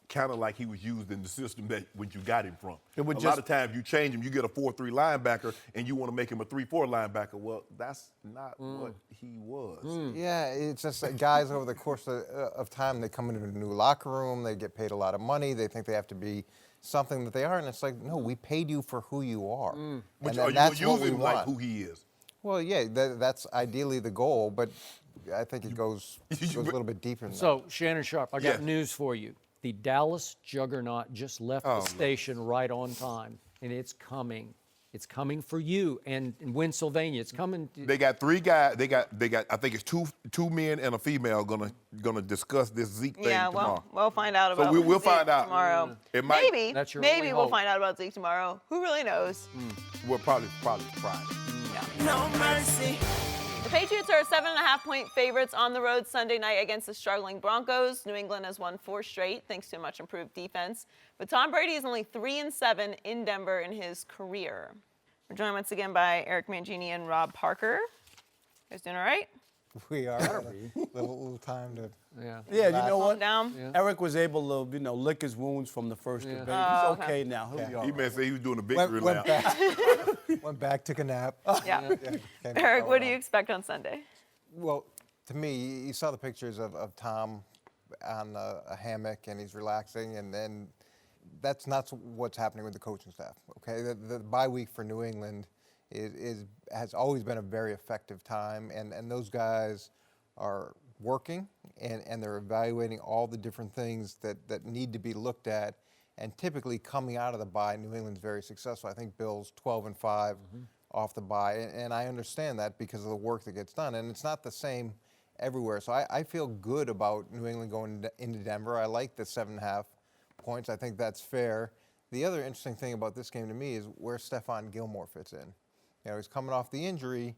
kind of like he was used in the system that when you got him from. A lot of times you change him, you get a 4-3 linebacker, and you want to make him a 3-4 linebacker. Well, that's not what he was. Yeah, it's just that guys over the course of time, they come into a new locker room, they get paid a lot of money, they think they have to be something that they are, and it's like, no, we paid you for who you are. But And you that's what use we him want. like who he is. Well, yeah, that's ideally the goal, but I think it goes a little bit deeper than that. So, Shannon Sharpe, I got Yes. news for you. The Dallas juggernaut just left the station right on time, and it's coming. It's coming for you and in Pennsylvania. It's coming. They got 3 guys. They got. I think it's two men and a female gonna discuss this Zeke thing Yeah, tomorrow. we'll find out about we'll Zeke find out. tomorrow. It might. Maybe, That's your maybe only we'll hope. find out about Zeke tomorrow. Who really knows? Well, probably Friday. No mercy. The Patriots are 7.5-point favorites on the road Sunday night against the struggling Broncos. New England has won 4 straight thanks to a much improved defense. But Tom Brady is only 3-7 in Denver in his career. We're joined once again by Eric Mangini and Rob Parker. You guys doing all right? We are a little time to. Yeah. Yeah, you know Calm what? down? Eric was able to, lick his wounds from the first debate. He's okay now. He'll be all He right. may say he was doing a victory Went lap. went back, took a nap. Yeah. Came Eric, back what do around. you expect on Sunday? Well, to me, you saw the pictures of Tom on a hammock and he's relaxing, and then that's not what's happening with the coaching staff. Okay, the bye week for New England has always been a very effective time, and those guys are working and they're evaluating all the different things that need to be looked at. And typically coming out of the bye, New England's very successful. I think Bill's 12-5 off the bye, and I understand that because of the work that gets done. And it's not the same everywhere. So I feel good about New England going into Denver. I like the 7.5 points. I think that's fair. The other interesting thing about this game to me is where Stephon Gilmore fits in. You know, he's coming off the injury.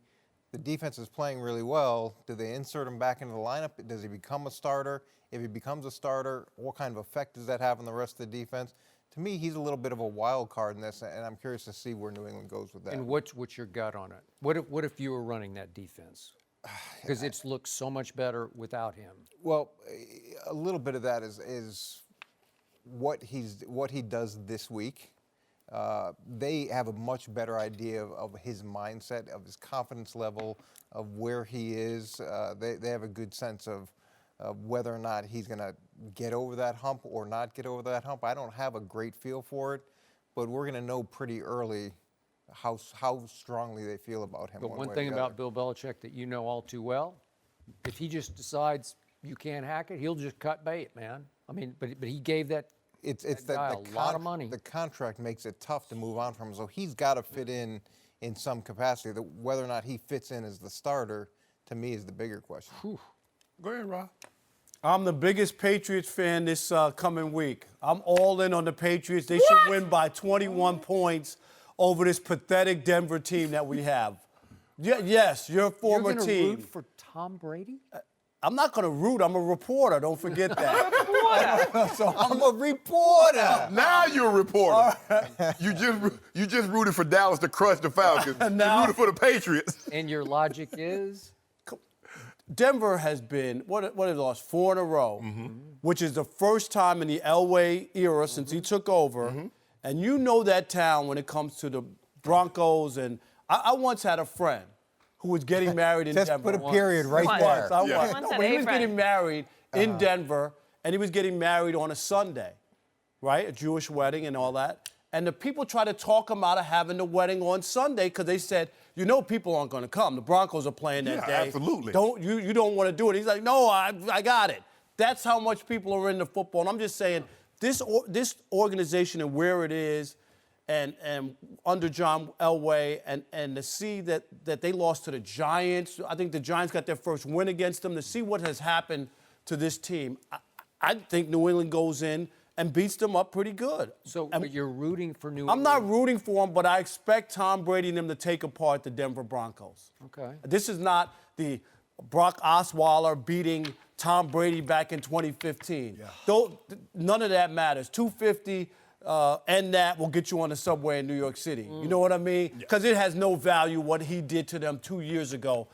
The defense is playing really well. Do they insert him back into the lineup? Does he become a starter? If he becomes a starter, what kind of effect does that have on the rest of the defense? To me, he's a little bit of a wild card in this, and I'm curious to see where New England goes with that. And what's your gut on it? What if you were running that defense? Because it's looked so much better without him. Well, a little bit of that is what he does this week. They have a much better idea of his mindset, of his confidence level, of where he is. They have a good sense of whether or not he's going to get over that hump or not get over that hump. I don't have a great feel for it, but we're going to know pretty early how strongly they feel about him. But one way or thing the about other. Bill Belichick that you know all too well, if he just decides you can't hack it, he'll just cut bait, man. I mean, but he gave that It's guy that a lot of money. The contract makes it tough to move on from him, so he's got to fit in some capacity. Whether or not he fits in as the starter, to me, is the bigger question. Go ahead, Rob. I'm the biggest Patriots fan this coming week. I'm all in on the Patriots. They should win by 21 points over this pathetic Denver team that we have. Yes, your former You're gonna team. root for Tom Brady? I'm not going to root. I'm a reporter. Don't forget that. So I'm a reporter. Now you're a reporter. You just rooted for Dallas to crush the Falcons. Now- You rooted for the Patriots. And your logic is? Denver has been, what have they lost? 4 in a row, which is the first time in the Elway era since he took over. And you know that town when it comes to the Broncos. And I once had a friend who was getting married in Just Denver. put a period right Once. there. I Yeah. was. Once No, had but he a was friend. getting married in Denver, and he was getting married on a Sunday, right? A Jewish wedding and all that. And the people tried to talk him out of having the wedding on Sunday because they said, you know, people aren't going to come. The Broncos are playing that Yeah, day. absolutely. You don't want to do it. He's like, no, I got it. That's how much people are into football. And I'm just saying, this organization and where it is, and under John Elway, and to see that they lost to the Giants. I think the Giants got their first win against them. To see what has happened to this team, I think New England goes in and beats them up pretty good. So And but you're rooting for New I'm England? not rooting for them, but I expect Tom Brady and them to take apart the Denver Broncos. Okay. This is not the Brock Osweiler beating Tom Brady back in 2015. None of that matters. 250 and that will get you on the subway in New York City. You know what I mean? Because it has no value what he did to them 2 years ago.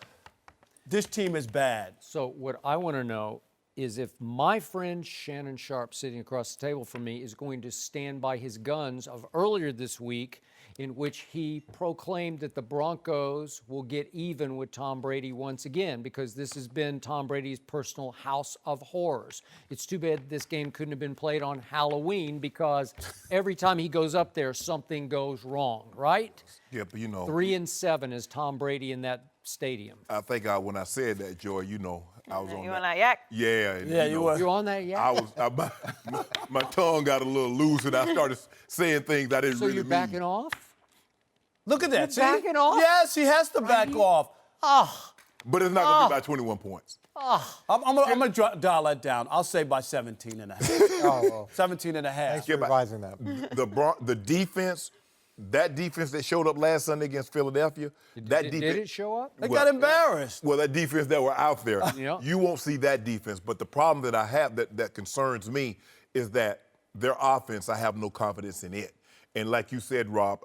This team is bad. So what I want to know is if my friend Shannon Sharpe, sitting across the table from me, is going to stand by his guns of earlier this week, in which he proclaimed that the Broncos will get even with Tom Brady once again, because this has been Tom Brady's personal house of horrors. It's too bad this game couldn't have been played on Halloween, because every time he goes up there, something goes wrong, right? Yeah, but 3-7 is Tom Brady in that stadium. I think when I said that, Joy, I was on You that. on that yak? Yeah, and, Yeah, you were. You're on that yet? my tongue got a little loose, and I started saying things I didn't So really you're mean. backing off? Look at that. You're backing off? Yes, he has to back off. But it's not going to be by 21 points. I'm going to dial that down. I'll say by 17 and a half. Oh, well. 17 and a half. Thanks for revising that. The defense, that defense that showed up last Sunday against Philadelphia, Did it show up? They got embarrassed. Well, that defense that were out there, Yeah. you won't see that defense. But the problem that I have that concerns me is that their offense, I have no confidence in it. And like you said, Rob,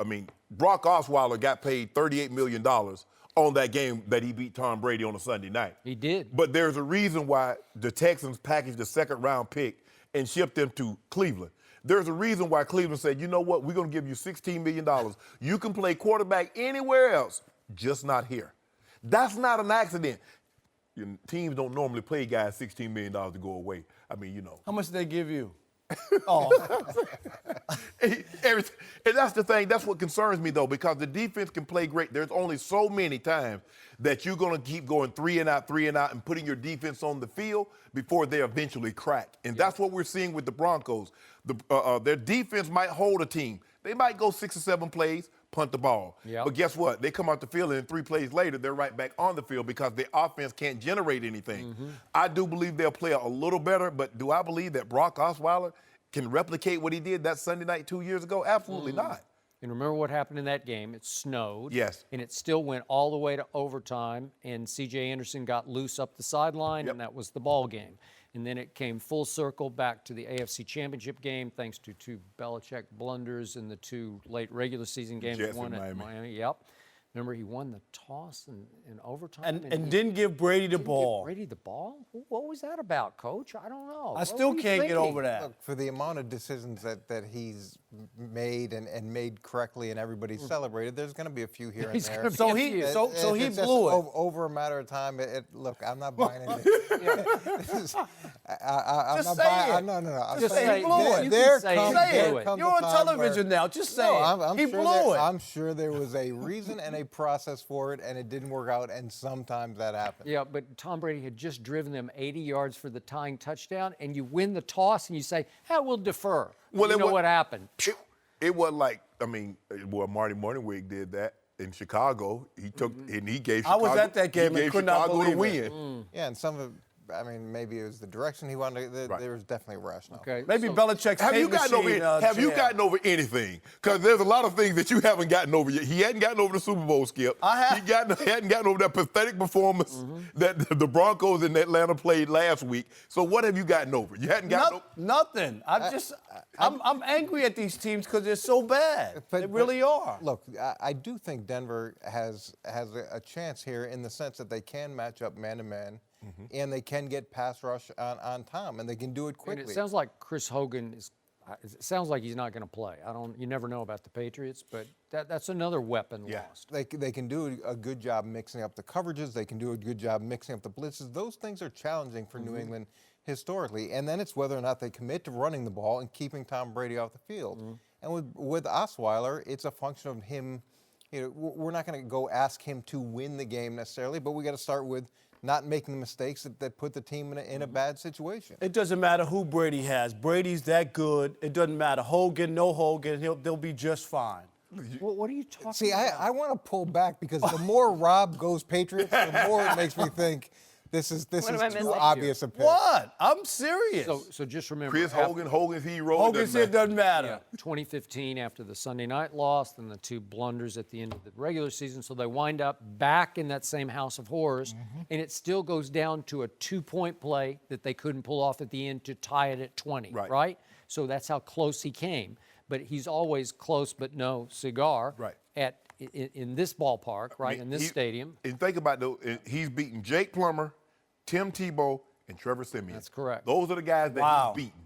Brock Osweiler got paid $38 million on that game that he beat Tom Brady on a Sunday night. He did. But there's a reason why the Texans packaged the second-round pick and shipped them to Cleveland. There's a reason why Cleveland said, you know what, we're going to give you $16 million. You can play quarterback anywhere else, just not here. That's not an accident. Teams don't normally pay guys $16 million to go away. How much did they give you? And that's the thing. That's what concerns me, though, because the defense can play great. There's only so many times that you're going to keep going 3 and out, and putting your defense on the field before they eventually crack. And that's what we're seeing with the Broncos. Their defense might hold a team. They might go 6 or 7 plays, punt the ball. Yep. But guess what? They come out the field, and 3 plays later, they're right back on the field because the offense can't generate anything. I do believe they'll play a little better, but do I believe that Brock Osweiler can replicate what he did that Sunday night 2 years ago? Absolutely not. And remember what happened in that game? It snowed. Yes. And it still went all the way to overtime, and C.J. Anderson got loose up the sideline, and that was the ball game. And then it came full circle back to the AFC Championship game, thanks to 2 Belichick blunders in the 2 late regular season games. Jets One and at Miami. Miami. Yep. Remember, he won the toss in overtime. And didn't give Brady the Didn't ball. give Brady the ball? What was that about, Coach? I don't know. I What still were you can't get thinking? over that. Look, for the amount of decisions that he's made and made correctly and everybody celebrated, there's going to be a few here and He's there. gonna be So a he few. so he It's just blew it. over a matter of time. Look, I'm not buying it. I'm Just not say buying. it. No. I'm Just saying say it. He blew it. You can There say comes, it. Say there it. comes You're a on time television where, now. Just say No, it. I'm He sure blew it. I'm sure there was a reason and a process for it, and it didn't work out, and sometimes that happens. Yeah, but Tom Brady had just driven them 80 yards for the tying touchdown, and you win the toss, and you say, we'll defer. Well, you it know wa- what happened. It wasn't like, Marty Morningwig did that in Chicago. He took and he gave I Chicago. was at that game he and gave could not Chicago the believe it. win. Yeah, and some of, maybe it was the direction he wanted. Right. There was definitely a rationale. Okay. Maybe so- Belichick's Have you tape gotten over? machine, Have you jam. gotten over anything? Because there's a lot of things that you haven't gotten over yet. He hadn't gotten over the Super Bowl, Skip. I have. He hadn't gotten over that pathetic performance that the Broncos in Atlanta played last week. So what have you gotten over? You hadn't gotten over. Nothing. I'm angry at these teams because they're so bad. They really are. Look, I do think Denver has a chance here in the sense that they can match up man-to-man, and they can get pass rush on Tom, and they can do it And quickly. it sounds like Chris Hogan is. It sounds like he's not going to play. You never know about the Patriots, but that's another weapon lost. They can do a good job mixing up the coverages. They can do a good job mixing up the blitzes. Those things are challenging for New England historically. And then it's whether or not they commit to running the ball and keeping Tom Brady off the field. And with Osweiler, it's a function of him. We're not going to go ask him to win the game necessarily, but we got to start with not making the mistakes that put the team in a bad situation. It doesn't matter who Brady has. Brady's that good. It doesn't matter. Hogan, no Hogan, they'll be just fine. What are you talking See, about? I want to pull back because the more Rob goes Patriots, the more it makes me think this is am I too missing? obvious a pick. What? I'm serious. So just remember. Chris Hogan's hero. Hogan said it doesn't matter. 2015 after the Sunday night loss and the 2 blunders at the end of the regular season. So they wind up back in that same house of horrors, and it still goes down to a 2-point play that they couldn't pull off at the end to tie it at 20, Right. right? So that's how close he came. but he's always close but no cigar. Right. In this ballpark, right, in this stadium. And think about he's beaten Jake Plummer, Tim Tebow, and Trevor Siemian. That's correct. Those are the guys that he's beaten.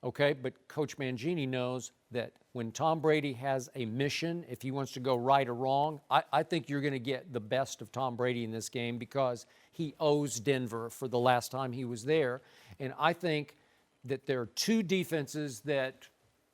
Okay, but Coach Mangini knows that when Tom Brady has a mission, if he wants to go right or wrong, I think you're going to get the best of Tom Brady in this game because he owes Denver for the last time he was there. And I think that there are two defenses that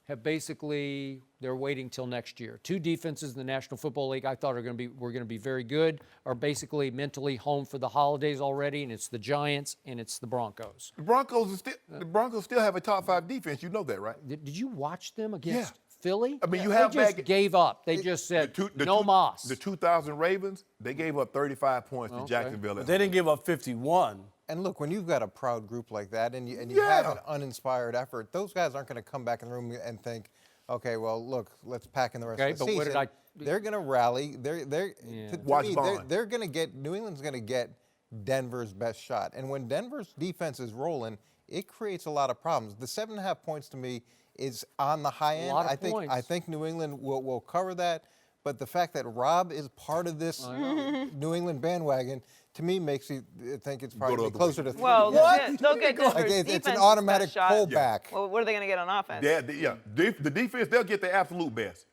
have basically, they're waiting till next year. Two defenses in the National Football League I thought were going to be very good, are basically mentally home for the holidays already, and it's the Giants and it's the Broncos. The Broncos still have a top 5 defense. You know that, right? Did you watch them against Philly? I mean, they just gave up. They just said, no mas. The 2000 Ravens, they gave up 35 points to Jacksonville. But they didn't give up 51. And look, when you've got a proud group like that and you have an uninspired effort, those guys aren't going to come back in the room and think, okay, well, look, let's pack in the rest of the season. They're going to rally. They're going to get, New England's going to get Denver's best shot. And when Denver's defense is rolling, it creates a lot of problems. The 7.5 points to me is on the high end. I think New England will cover that. But the fact that Rob is part of this New England bandwagon, to me, makes you think it's probably closer to 3. Well, they'll get Denver's it's an automatic pullback. Well, what are they going to get on offense? The defense, they'll get the absolute best.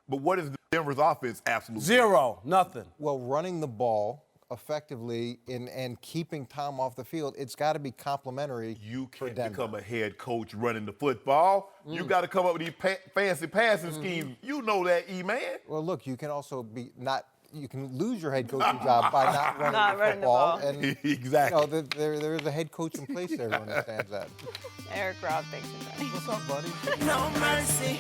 But what is Denver's offense absolute Zero. Nothing. Well, running the ball effectively and keeping Tom off the field, it's got to be complementary. You can't become a head coach running the football. You got to come up with these fancy passing schemes. You know that, E-Man. Well, look, you can also you can lose your head coaching job by not running the football. And, exactly. There is a head coach in place there who understands that. Eric Robb, thanks for joining. What's up, buddy? No mercy.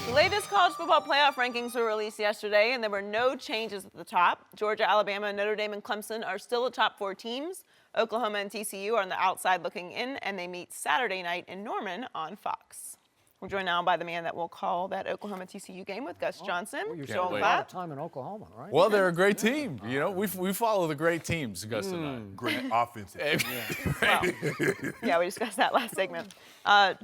The latest college football playoff rankings were released yesterday, and there were no changes at the top. Georgia, Alabama, Notre Dame, and Clemson are still the top 4 teams. Oklahoma and TCU are on the outside looking in, and they meet Saturday night in Norman on Fox. We're joined now by the man that will call that Oklahoma-TCU game with Gus Johnson. You're spending a lot of time in Oklahoma, right? Well, they're a great team. You know, we follow the great teams, Gus and I. Great offensive. Yeah, we discussed that last segment.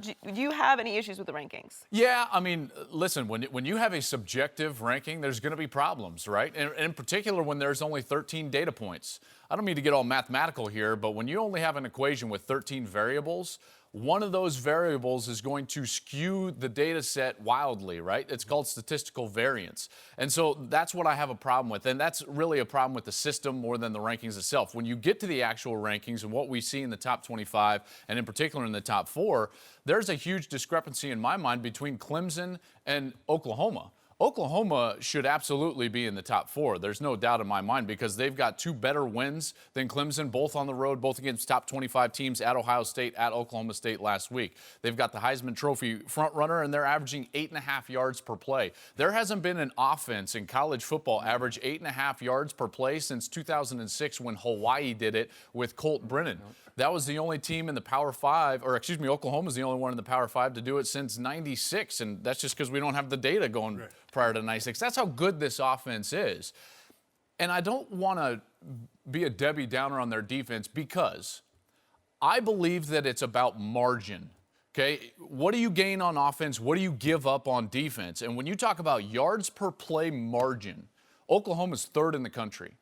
Do you have any issues with the rankings? Yeah, I mean, listen, when you have a subjective ranking, there's going to be problems, right? And in particular, when there's only 13 data points. I don't mean to get all mathematical here, but when you only have an equation with 13 variables, one of those variables is going to skew the data set wildly, right? It's called statistical variance. And so that's what I have a problem with. And that's really a problem with the system more than the rankings itself. When you get to the actual rankings and what we see in the top 25, and in particular in the top 4, there's a huge discrepancy in my mind between Clemson and Oklahoma. Oklahoma should absolutely be in the top 4. There's no doubt in my mind because they've got 2 better wins than Clemson, both on the road, both against top 25 teams at Ohio State, at Oklahoma State last week. They've got the Heisman Trophy front runner, and they're averaging 8.5 yards per play. There hasn't been an offense in college football average 8.5 yards per play since 2006 when Hawaii did it with Colt Brennan. That was the only team in the Power 5, or excuse me, Oklahoma's the only one in the Power 5 to do it since 96, and that's just because we don't have the data going prior to 96. That's how good this offense is. And I don't want to be a Debbie Downer on their defense because I believe that it's about margin. Okay, what do you gain on offense? What do you give up on defense? And when you talk about yards per play margin, Oklahoma's 3rd in the country.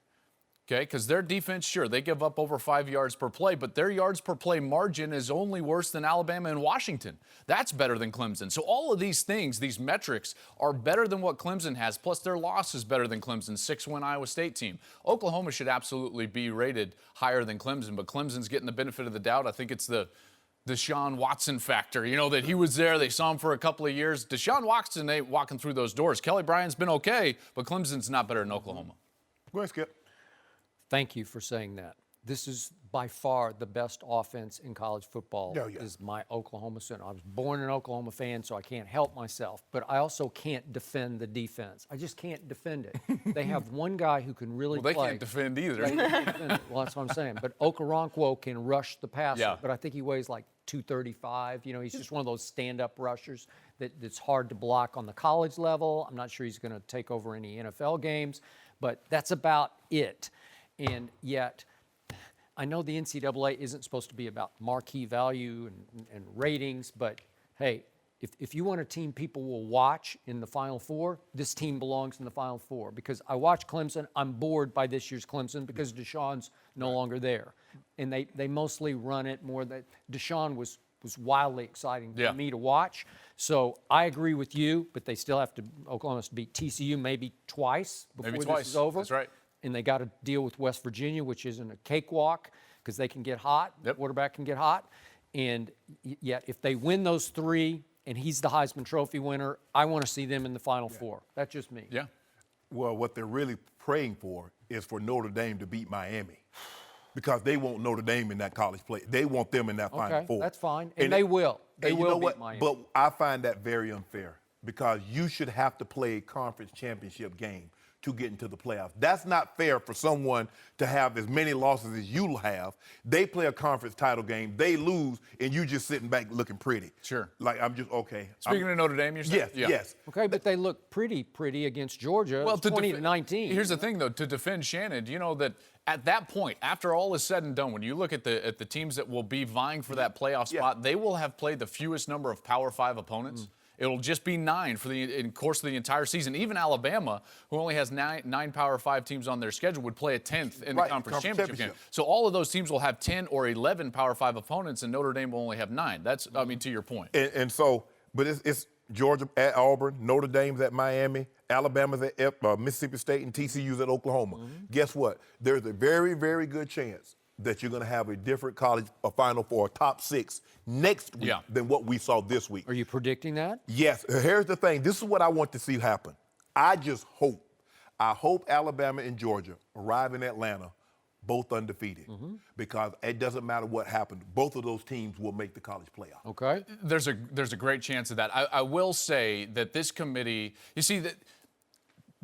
Okay, because their defense, sure, they give up over 5 yards per play, but their yards per play margin is only worse than Alabama and Washington. That's better than Clemson. So all of these things, these metrics, are better than what Clemson has, plus their loss is better than Clemson's 6-win Iowa State team. Oklahoma should absolutely be rated higher than Clemson, but Clemson's getting the benefit of the doubt. I think it's the Deshaun Watson factor, you know, that he was there. They saw him for a couple of years. Deshaun Watson ain't walking through those doors. Kelly Bryant's been okay, but Clemson's not better than Oklahoma. Go ahead, Skip. Thank you for saying that. This is by far the best offense in college football is my Oklahoma Center. I was born an Oklahoma fan, so I can't help myself. But I also can't defend the defense. I just can't defend it. They have one guy who can really play. They can't defend either. They can't defend it. Well, that's what I'm saying. But Okoronkwo can rush the passer. But I think he weighs like 235. You know, he's just one of those stand-up rushers that's hard to block on the college level. I'm not sure he's going to take over any NFL games. But that's about it. And yet, I know the NCAA isn't supposed to be about marquee value and ratings, but hey, if you want a team people will watch in the Final Four, this team belongs in the Final Four. Because I watch Clemson, I'm bored by this year's Clemson because Deshaun's no longer there. And they mostly run it more that Deshaun was wildly exciting for me to watch. So I agree with you, but they still have to, Oklahoma has to beat TCU maybe twice before this is over. That's right. And they got to deal with West Virginia, which isn't a cakewalk because they can get hot. The quarterback can get hot. And yet if they win those 3 and he's the Heisman Trophy winner, I want to see them in the Final Four. That's just me. Yeah. Well, what they're really praying for is for Notre Dame to beat Miami, because they want Notre Dame in that college play. They want them in that Final Four. That's fine. And they will. They will beat Miami. But I find that very unfair, because you should have to play a conference championship game to get into the playoffs. That's not fair for someone to have as many losses as you have. They play a conference title game, they lose, and you just sitting back looking pretty. Sure. Like, I'm just, okay. Speaking of Notre Dame, you're saying? Yes. Okay, but they look pretty against Georgia. Well, 20-19. Here's the thing, though, to defend Shannon, you know that at that point, after all is said and done, when you look at the teams that will be vying for that playoff spot, they will have played the fewest number of Power 5 opponents. It'll just be 9 in course of the entire season. Even Alabama, who only has nine Power 5 teams on their schedule, would play a 10th in the conference championship game. So all of those teams will have 10 or 11 Power 5 opponents, and Notre Dame will only have 9. That's, I mean, to your point. And so, but it's Georgia at Auburn, Notre Dame's at Miami, Alabama's at Mississippi State, and TCU's at Oklahoma. Guess what? There's a very, very good chance that you're going to have a different college Final Four, top 6 next week than what we saw this week. Are you predicting that? Yes. Here's the thing. This is what I want to see happen. I hope Alabama and Georgia arrive in Atlanta both undefeated, because it doesn't matter what happened. Both of those teams will make the college playoff. Okay. There's a great chance of that. I will say that this committee, you see that.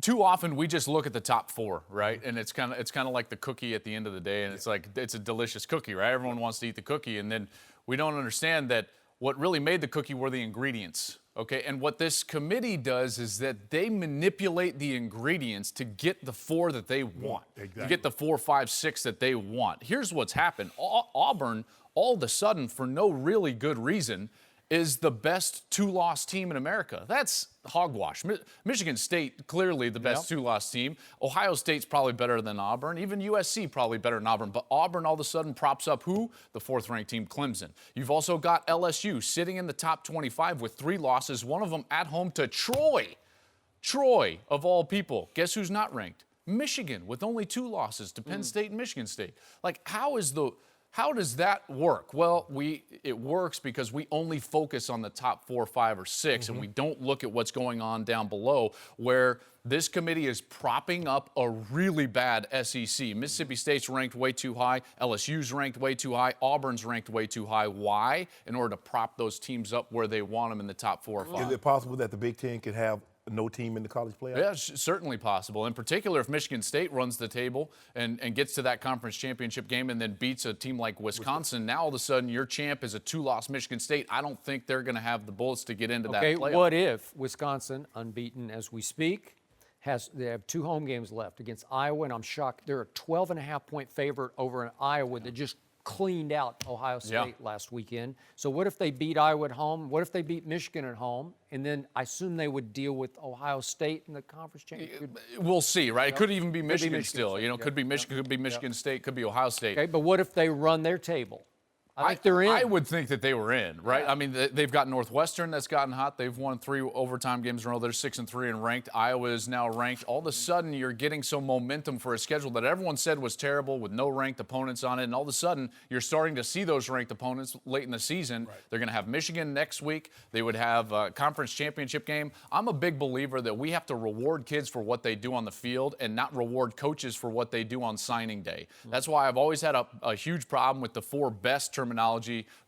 Too often we just look at the top 4, right? And it's kind of like the cookie at the end of the day, and it's like it's a delicious cookie, right? Everyone wants to eat the cookie, and then we don't understand that what really made the cookie were the ingredients. Okay, and what this committee does is that they manipulate the ingredients to get the 4 that they want, to get the 4, 5, 6 that they want. Here's what's happened: Auburn, all of a sudden, for no really good reason, is the best 2-loss team in America. That's hogwash. Michigan State, clearly the best 2-loss team. Ohio State's probably better than Auburn. Even USC probably better than Auburn. But Auburn all of a sudden props up who? The 4th-ranked team, Clemson. You've also got LSU sitting in the top 25 with 3 losses, one of them at home to Troy. Troy, of all people. Guess who's not ranked? Michigan, with only 2 losses to Penn State and Michigan State. Like, how does that work? Well, it works because we only focus on the top 4, 5, or 6, and we don't look at what's going on down below, where this committee is propping up a really bad SEC. Mississippi State's ranked way too high. LSU's ranked way too high. Auburn's ranked way too high. Why? In order to prop those teams up where they want them in the top 4 or 5. Is it possible that the Big Ten could have no team in the college playoff? Yeah, certainly possible. In particular, if Michigan State runs the table and gets to that conference championship game and then beats a team like Wisconsin, now all of a sudden your champ is a 2-loss Michigan State. I don't think they're going to have the bullets to get into that playoff. Okay, what if Wisconsin, unbeaten as we speak, they have 2 home games left against Iowa, and I'm shocked they're a 12.5-point favorite over in Iowa that just cleaned out Ohio State last weekend. So what if they beat Iowa at home? What if they beat Michigan at home? And then I assume they would deal with Ohio State in the conference championship. We'll see, right? It could even be Michigan still. You know, could be Michigan, could be Michigan State, could be Ohio State. Okay, but what if they run their table? I think they're in. I would think that they were in, right? I mean, they've got Northwestern that's gotten hot. They've won 3 overtime games in a row. They're 6-3 and ranked. Iowa is now ranked. All of a sudden, you're getting some momentum for a schedule that everyone said was terrible with no ranked opponents on it. And all of a sudden, you're starting to see those ranked opponents late in the season. Right. They're going to have Michigan next week. They would have a conference championship game. I'm a big believer that we have to reward kids for what they do on the field and not reward coaches for what they do on signing day. That's why I've always had a huge problem with the 4 best terminology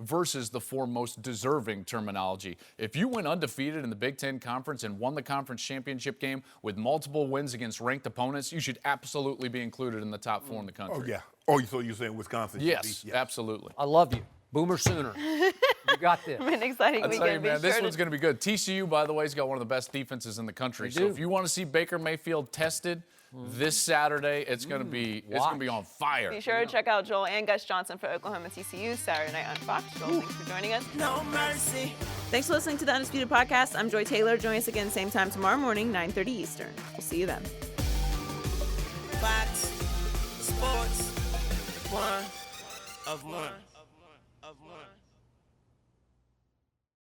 versus the 4 most deserving terminology. If you went undefeated in the Big Ten Conference and won the conference championship game with multiple wins against ranked opponents, you should absolutely be included in the top 4 in the country. Oh, yeah. Oh, so you're saying Wisconsin should Yes, be? absolutely. I love you. Boomer Sooner. You got this. An exciting I'll weekend. tell you, man, Be this sure one's to- going to be good. TCU, by the way, has got one of the best defenses in the country. So if you want to see Baker Mayfield tested, this Saturday. It's going to be on fire. Be sure to check out Joel and Gus Johnson for Oklahoma TCU Saturday night on Fox. Joel, thanks for joining us. No mercy. Thanks for listening to the Undisputed Podcast. I'm Joy Taylor. Join us again same time tomorrow morning, 9:30 Eastern. We'll see you then. Fox Sports. One of one.